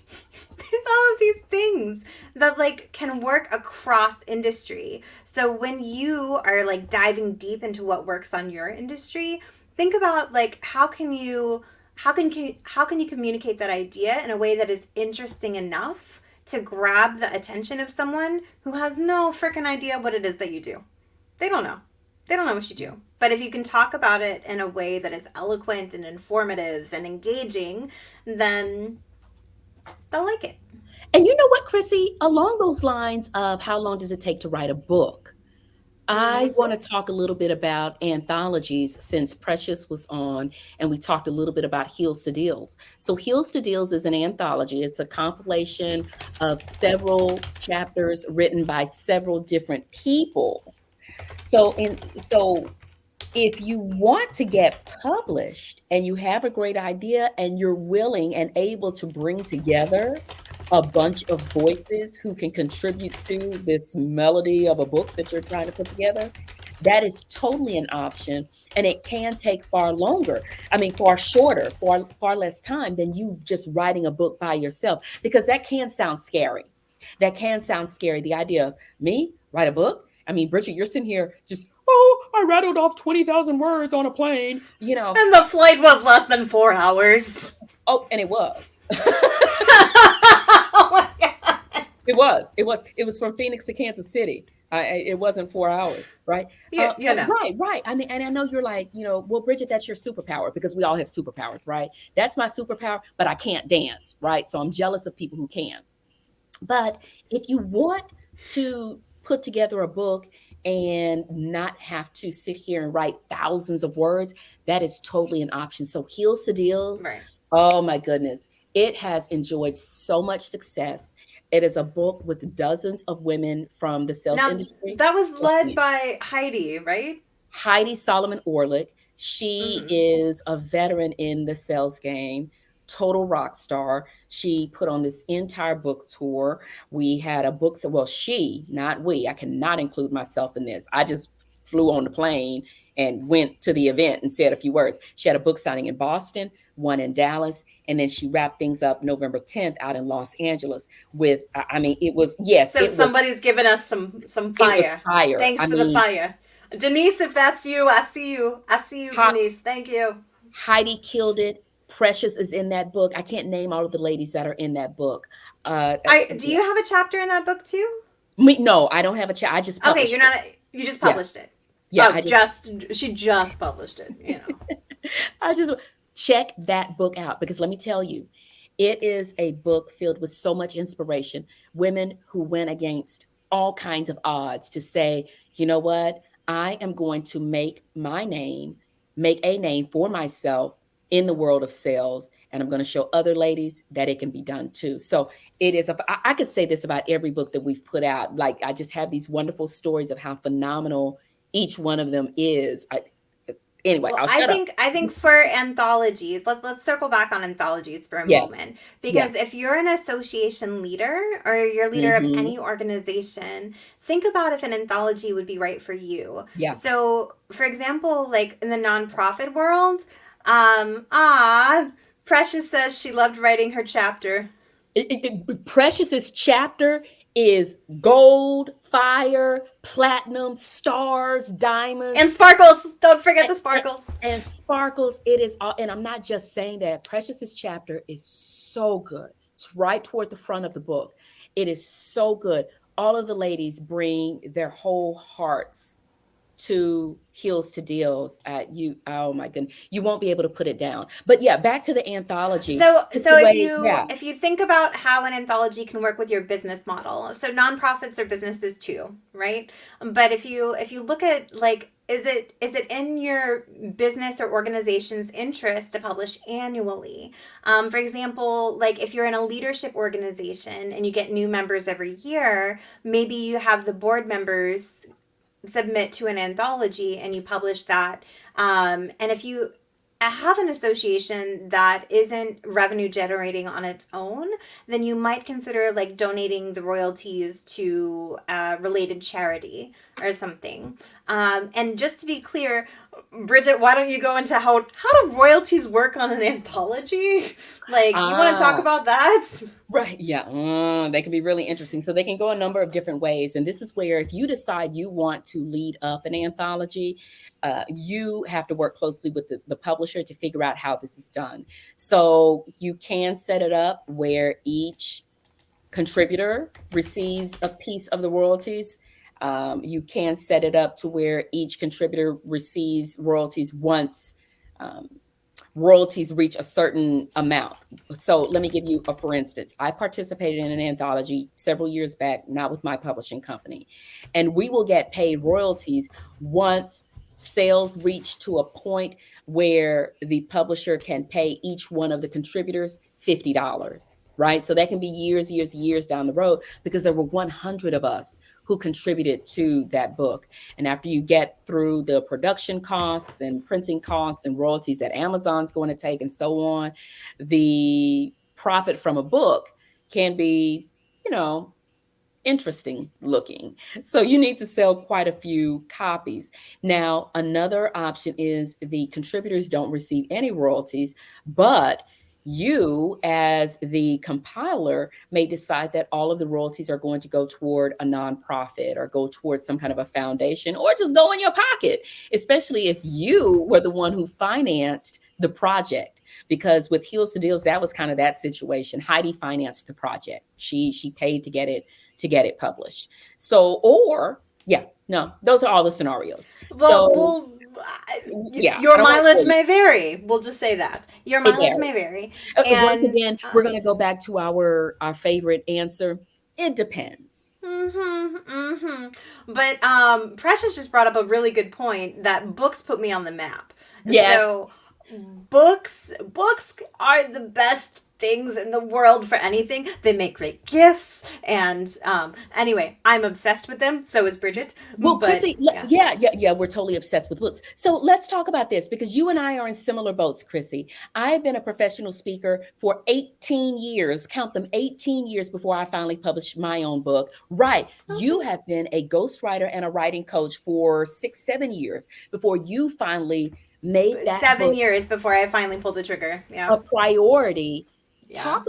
there's all of these things that like can work across industry. So when you are like diving deep into what works on your industry, think about like how can you communicate that idea in a way that is interesting enough to grab the attention of someone who has no freaking idea what it is that you do. They don't know. They don't know what you do. But if you can talk about it in a way that is eloquent and informative and engaging, then they'll like it. And you know what, Chrissy? Along those lines of how long does it take to write a book? I Mm-hmm. want to talk a little bit about anthologies since Precious was on, and we talked a little bit about Heels to Deals. So, Heels to Deals is an anthology, it's a compilation of several chapters written by several different people. So if you want to get published and you have a great idea and you're willing and able to bring together a bunch of voices who can contribute to this melody of a book that you're trying to put together, that is totally an option. And it can take far longer. I mean, far shorter, far less time than you just writing a book by yourself, because that can sound scary. That can sound scary. The idea of me write a book. I mean, Bridgett, you're sitting here just, oh, I rattled off 20,000 words on a plane, you know. And the flight was less than 4 hours. Oh, and it was. Oh my god. It was from Phoenix to Kansas City. It wasn't 4 hours, right? Yeah, So no. right. And I know you're like, well, Bridgett, that's your superpower, because we all have superpowers, right? That's my superpower, but I can't dance, right? So I'm jealous of people who can. But if you want to put together a book and not have to sit here and write thousands of words, that is totally an option. So Heels to Deals, Right. oh my goodness, it has enjoyed so much success. It is a book with dozens of women from the sales Now, industry. that was led by Heidi, right? Heidi Solomon Orlick. She Mm-hmm. is a veteran in the sales game, total rock star. She put on this entire book tour. We had a book, well, she, not we. I cannot include myself in this. I just flew on the plane and went to the event and said a few words. She had a book signing in Boston, one in Dallas, and then she wrapped things up November 10th out in Los Angeles with, I mean, it was, yes, So somebody's giving us some it was fire. fire. Thanks I for the mean, fire. Denise, if that's you, I see you. I see you, Denise. Thank you. Heidi killed it. Precious is in that book. I can't name all of the ladies that are in that book. I do you have a chapter in that book too? No, I don't have a chat. I just Okay, published you're it. not. You just Yeah, published it. yeah. Oh, just she just published it. You know. I just check that book out, because let me tell you, it is a book filled with so much inspiration. Women who went against all kinds of odds to say, you know what, I am going to make a name for myself in the world of sales, and I'm going to show other ladies that it can be done too. So it is. I could say this about every book that we've put out. Like, I just have these wonderful stories of how phenomenal each one of them is. Anyway, Well, I'll I shut up. think I think for anthologies, let's circle back on anthologies for a Yes. moment, Yeah. because if you're an association leader or you're leader of Hmm. any organization, think about if an anthology would be right for you. Yeah. So, for example, like in the nonprofit world, ah, Precious says she loved writing her chapter. Precious's chapter is gold, fire, platinum, stars, And diamonds, sparkles. Don't forget and, the sparkles. and sparkles. It is all, and I'm not just saying that. Precious's chapter is so good. It's right toward the front of the book. It is so good. All of the ladies bring their whole hearts to Heels to Deals. Oh my goodness, you won't be able to put it down. But yeah, back to the anthology. Just So the way, yeah, if you think about how an anthology can work with your business model, so nonprofits are businesses too, right? But if you look at like is it in your business or organization's interest to publish annually? For example, like if you're in a leadership organization and you get new members every year, maybe you have the board members submit to an anthology and you publish that. And if you have an association that isn't revenue generating on its own, then you might consider like donating the royalties to a related charity or something. And just to be clear, Bridgett, why don't you go into how do royalties work on an anthology? Like, you want to talk Ah, about that? right. Yeah. They can be really interesting. So they can go a number of different ways. And this is where, if you decide you want to lead up an anthology, you have to work closely with the publisher to figure out how this is done. So you can set it up where each contributor receives a piece of the royalties. You can set it up to where each contributor receives royalties once um, royalties reach a certain amount. So let me give you a for instance. I participated in an anthology several years back, not with my publishing company, and we will get paid royalties once sales reach to a point where the publisher can pay each one of the contributors $50. Right. So that can be years down the road, because there were 100 of us who contributed to that book. And after you get through the production costs and printing costs and royalties that Amazon's going to take and so on, the profit from a book can be, you know, interesting looking. So you need to sell quite a few copies. Now, another option is the contributors don't receive any royalties, but you, as the compiler, may decide that all of the royalties are going to go toward a nonprofit or go towards some kind of a foundation, or just go in your pocket, especially if you were the one who financed the project. Because with Heels to Deals, that was kind of that situation. Heidi financed the project. She paid to get it published. So, or yeah, no, those are all the scenarios. Well, So well, yeah, I your don't want to mileage tell you may vary. We'll just say that your it mileage may varies. vary, Once and again, we're going to go back to our favorite answer. It depends. But Precious just brought up a really good point that books put me on the map. Yes. So books are the best things in the world for anything. They make great gifts, and anyway, I'm obsessed with them. So is Bridgett. Well, But Chrissy, yeah. yeah, we're totally obsessed with books. So let's talk about this, because you and I are in similar boats, Chrissy. I've been a professional speaker for 18 years, count them, 18 years before I finally published my own book. Right. You have been a ghostwriter and a writing coach for 6, 7 years before you finally made that 7 years before I finally pulled the trigger. Yeah. a priority. Yeah.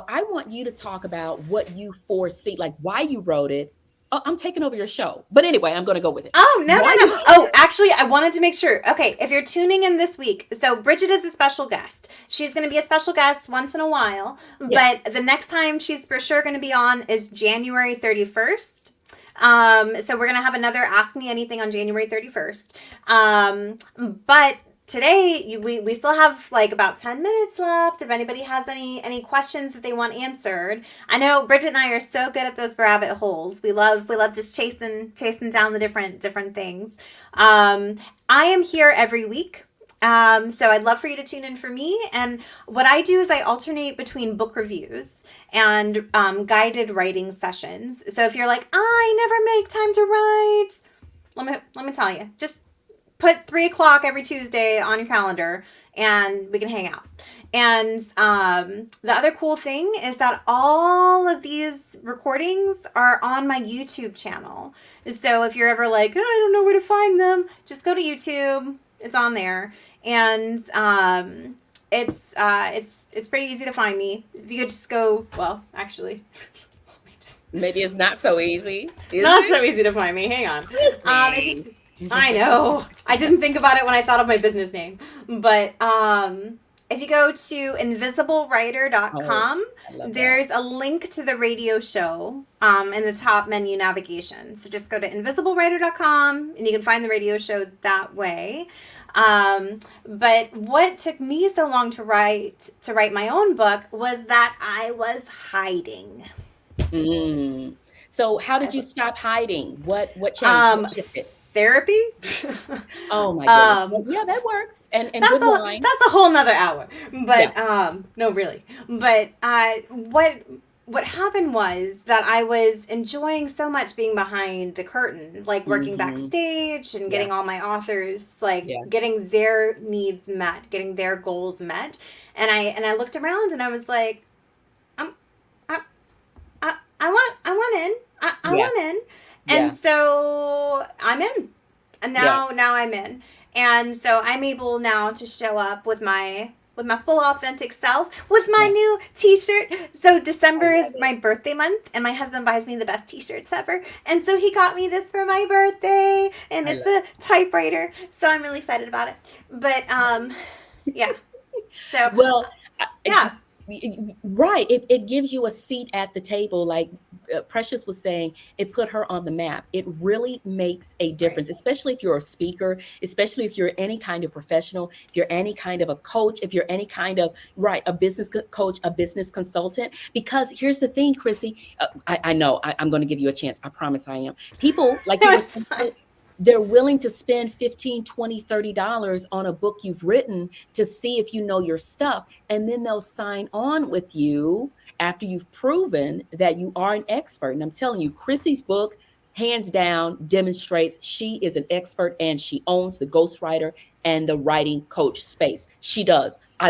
I want you to talk about what you foresee, like why you wrote it. Oh, I'm taking over your show. But anyway, I'm going to go with it. Oh, no, Why no, you no. Oh, actually, I wanted to make sure. Okay, if you're tuning in this week, so Bridgett is a special guest. She's going to be a special guest once in a while, Yes. but the next time she's for sure going to be on is January 31st. So we're going to have another Ask Me Anything on January 31st. But today we still have like about 10 minutes left if anybody has any questions that they want answered. I know Bridgett and I are so good at those rabbit holes. We love just chasing down the different things. I am here every week. So I'd love for you to tune in for me. And what I do is I alternate between book reviews and guided writing sessions. So if you're like, I never make time to write, let me tell you, just put 3 o'clock every Tuesday on your calendar and we can hang out. And the other cool thing is that all of these recordings are on my YouTube channel. So if you're ever like, oh, I don't know where to find them, just go to YouTube. It's on there. And it's pretty easy to find me. If you could just go, well, actually, Maybe it's not so easy. not so easy to find me. Hang on. I know. I didn't think about it when I thought of my business name. But if you go to invisiblewriter.com, there's a link to the radio show in the top menu navigation. So just go to invisiblewriter.com and you can find the radio show that way. But what took me so long to write my own book was that I was hiding. So how did you stop hiding? What changed? What shifted? Therapy. Oh my goodness. Well, yeah, that works. And good line. That's a whole nother hour. But no, really. But what happened was that I was enjoying so much being behind the curtain, like working backstage and getting all my authors, like getting their needs met, getting their goals met. And I looked around and I was like, I want in. I want in. And so I'm in. And now I'm in. And so I'm able now to show up with my full authentic self with my Yeah. new t-shirt. So I December is love my it. birthday month, and my husband buys me the best t-shirts ever. And so he got me this for my birthday, and I it's love a typewriter. So I'm really excited about it. But yeah. So Well, yeah. right. It gives you a seat at the table. Like Precious was saying, it put her on the map. It really makes a Right. difference, especially if you're a speaker, especially if you're any kind of professional, if you're any kind of a coach, if you're any kind of, right, a business coach, a business consultant. Because here's the thing, Chrissy, I know I'm going to give you a chance. I promise I am. People, like No, you were it's saying, fine. they're willing to spend 15, 20, $30 on a book you've written to see if you know your stuff, and then they'll sign on with you after you've proven that you are an expert. And I'm telling you, Chrissy's book hands down demonstrates she is an expert, and she owns the ghostwriter and the writing coach space. She does. I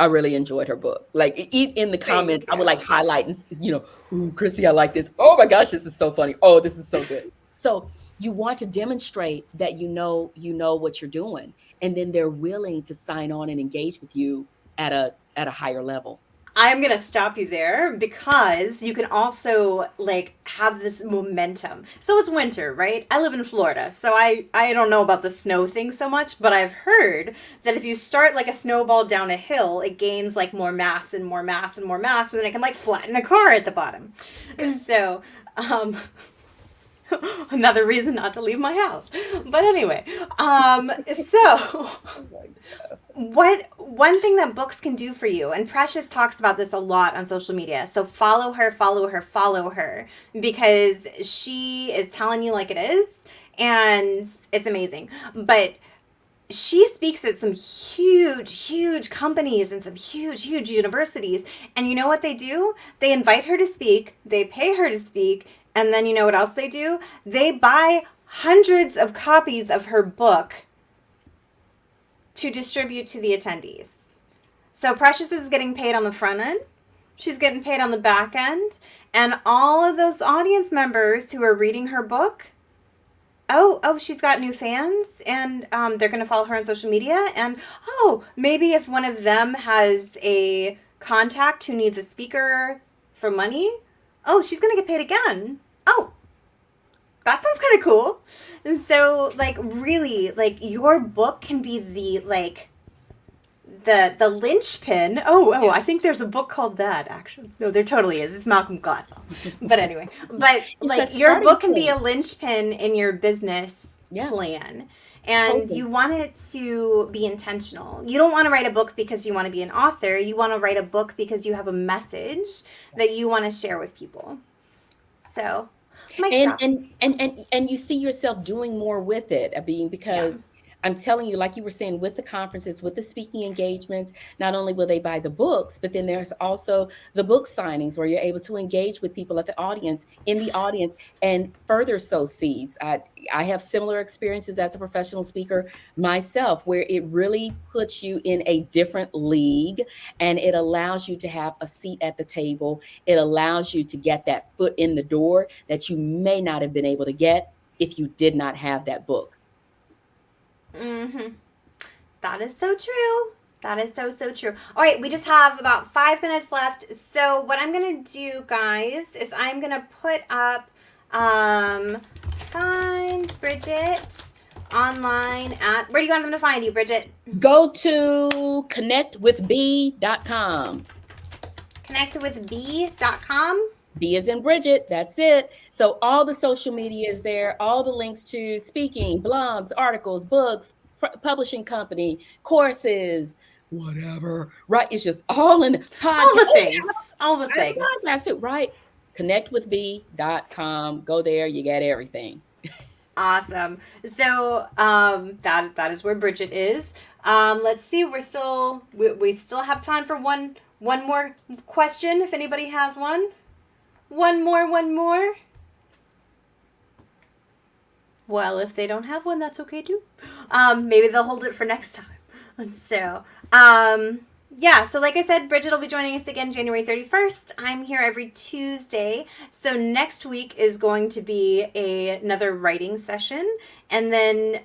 really enjoyed her book. Like in the comments, Thank I would you. like highlight and, ooh, Chrissy, I like this. Oh my gosh, this is so funny. Oh, this is so good. So you want to demonstrate that you know what you're doing, and then they're willing to sign on and engage with you at a higher level. I'm gonna stop you there because you can also like have this momentum. So it's winter, right? I live in Florida, so I don't know about the snow thing so much, but I've heard that if you start like a snowball down a hill, it gains like more mass and more mass and more mass, and then it can like flatten a car at the bottom. So um, another reason not to leave my house. But anyway, so Oh my God. what one thing that books can do for you, and Precious talks about this a lot on social media, so follow her, follow her, follow her, because she is telling you like it is, and it's amazing. But she speaks at some huge companies and some huge universities, and you know what they do? They invite her to speak, they pay her to speak, and then you know what else they do? They buy hundreds of copies of her book to distribute to the attendees. So Precious is getting paid on the front end, she's getting paid on the back end, and all of those audience members who are reading her book, she's got new fans, and they're going to follow her on social media, and maybe if one of them has a contact who needs a speaker for money, she's going to get paid again. That sounds kind of cool. And so, like, really, like, your book can be the like the linchpin. Yeah. I think there's a book called that, actually. No, there totally is. It's Malcolm Gladwell. But anyway, but It's a like your starting book can be point. a linchpin in your business Yeah, plan. And totally. you want it to be intentional. You don't want to write a book because you want to be an author. You want to write a book because you have a message that you want to share with people. So, mic and drop. and and you see yourself doing more with it. I mean, Yeah. because I'm telling you, like you were saying, with the conferences, with the speaking engagements, not only will they buy the books, but then there's also the book signings where you're able to engage with people at the audience, in the audience, and further sow seeds. I have similar experiences as a professional speaker myself, where it really puts you in a different league, and it allows you to have a seat at the table. It allows you to get that foot in the door that you may not have been able to get if you did not have that book. Mm-hmm. That is so true. That is so true. All right, we just have about 5 minutes left. So what I'm gonna do, guys, is I'm gonna put up find Bridgett online at where do you want them to find you, Bridgett? Go to connectwithb.com. Connectwithb.com. B is in Bridget. That's it. So all the social media is there, all the links to speaking, blogs, articles, books, publishing company, courses, whatever. Right? It's just all in the All podcast. the Oh, things. All the I have a things. podcast too, right? Connectwithb.com. Go there, you get everything. Awesome. So that is where Bridgett is. Let's see. We still have time for one more question if anybody has one. One more. Well, if they don't have one, that's okay too. Maybe they'll hold it for next time. So, yeah, so like I said, Bridgett will be joining us again January 31st. I'm here every Tuesday. So next week is going to be another writing session. And then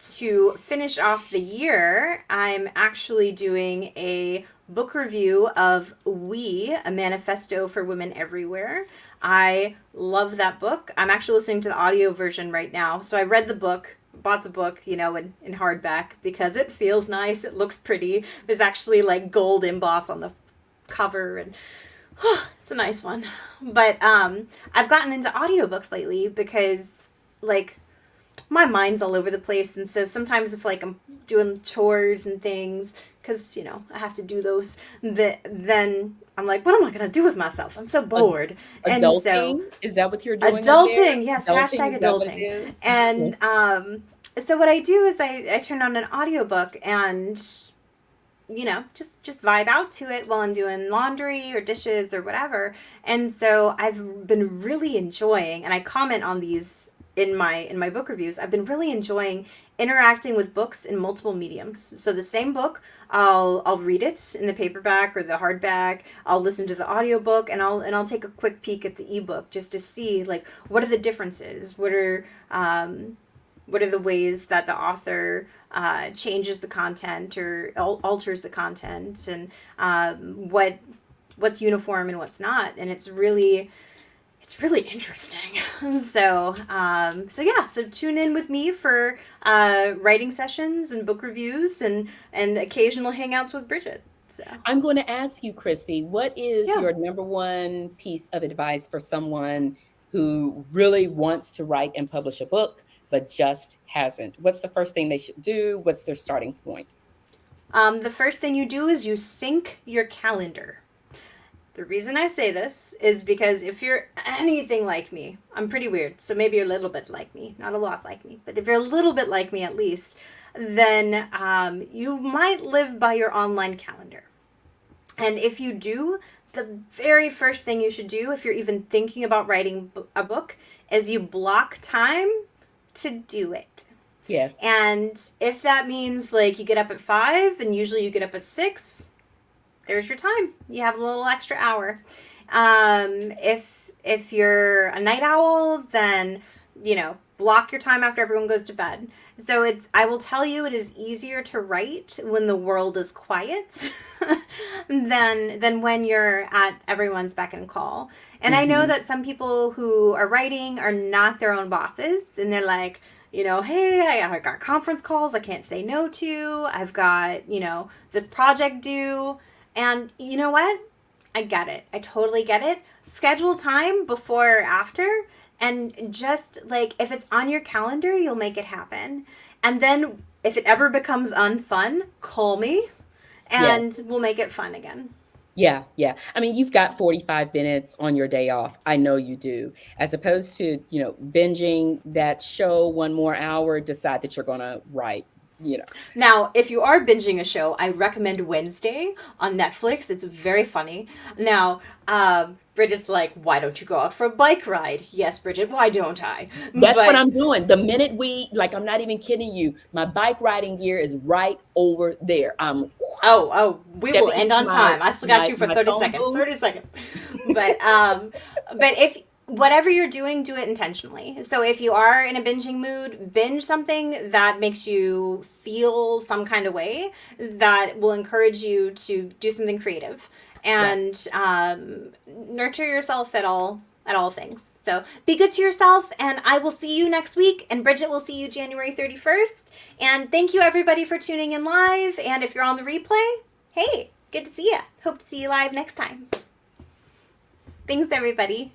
to finish off the year, I'm actually doing a book review of We, a Manifesto for Women Everywhere. I love that book. I'm actually listening to the audio version right now. So I read the book, bought the book, in hardback because it feels nice. It looks pretty. There's actually like gold emboss on the cover, and it's a nice one. But I've gotten into audiobooks lately because like my mind's all over the place, and so sometimes if like I'm doing chores and things, because I have to do those, then I'm like, what am I gonna do with myself? I'm so bored. And Adulting? so Is that what you're doing? adulting, yes, Adulting, hashtag is that what it adulting. is? And so what I do is I turn on an audiobook and just vibe out to it while I'm doing laundry or dishes or whatever. And so I've been really enjoying, and I comment on these in my book reviews, I've been really enjoying interacting with books in multiple mediums. So the same book, I'll read it in the paperback or the hardback. I'll listen to the audiobook, and I'll take a quick peek at the ebook just to see like what are the differences, what are the ways that the author changes the content or alters the content, and what's uniform and what's not. And it's really interesting. So tune in with me for writing sessions and book reviews and occasional hangouts with Bridgett. So I'm going to ask you, Chrissy, what is Yeah. your number one piece of advice for someone who really wants to write and publish a book, but just hasn't? What's the first thing they should do? What's their starting point? The first thing you do is you sync your calendar. The reason I say this is because if you're anything like me, I'm pretty weird, so maybe you're a little bit like me, not a lot like me, but if you're a little bit like me at least, then you might live by your online calendar. And if you do, the very first thing you should do, if you're even thinking about writing a book, is you block time to do it. Yes. And if that means like you get up at 5 and usually you get up at 6, there's your time. You have a little extra hour. If you're a night owl, then block your time after everyone goes to bed. So I will tell you, it is easier to write when the world is quiet than when you're at everyone's beck and call. And I know that some people who are writing are not their own bosses, and they're like, hey, I got conference calls I can't say no to. I've got, this project due. And you know what? I get it. I totally get it. Schedule time before or after, and just like if it's on your calendar, you'll make it happen. And then if it ever becomes unfun, call me and we'll make it fun again. Yeah. I mean, you've got 45 minutes on your day off. I know you do. As opposed to, binging that show one more hour, decide that you're going to write. Now, if you are binging a show, I recommend Wednesday on Netflix. It's very funny. Now, Bridget's like, why don't you go out for a bike ride? Yes, Bridget, why don't I? That's what I'm doing. The minute I'm not even kidding you, my bike riding gear is right over there. We will end on time. I still got you for 30 seconds. 30 seconds. But if whatever you're doing, do it intentionally. So if you are in a binging mood, binge something that makes you feel some kind of way that will encourage you to do something creative and nurture yourself at all things. So be good to yourself, and I will see you next week, and Bridgett will see you January 31st. And thank you everybody for tuning in live. And if you're on the replay, hey, good to see you. Hope to see you live next time. Thanks everybody.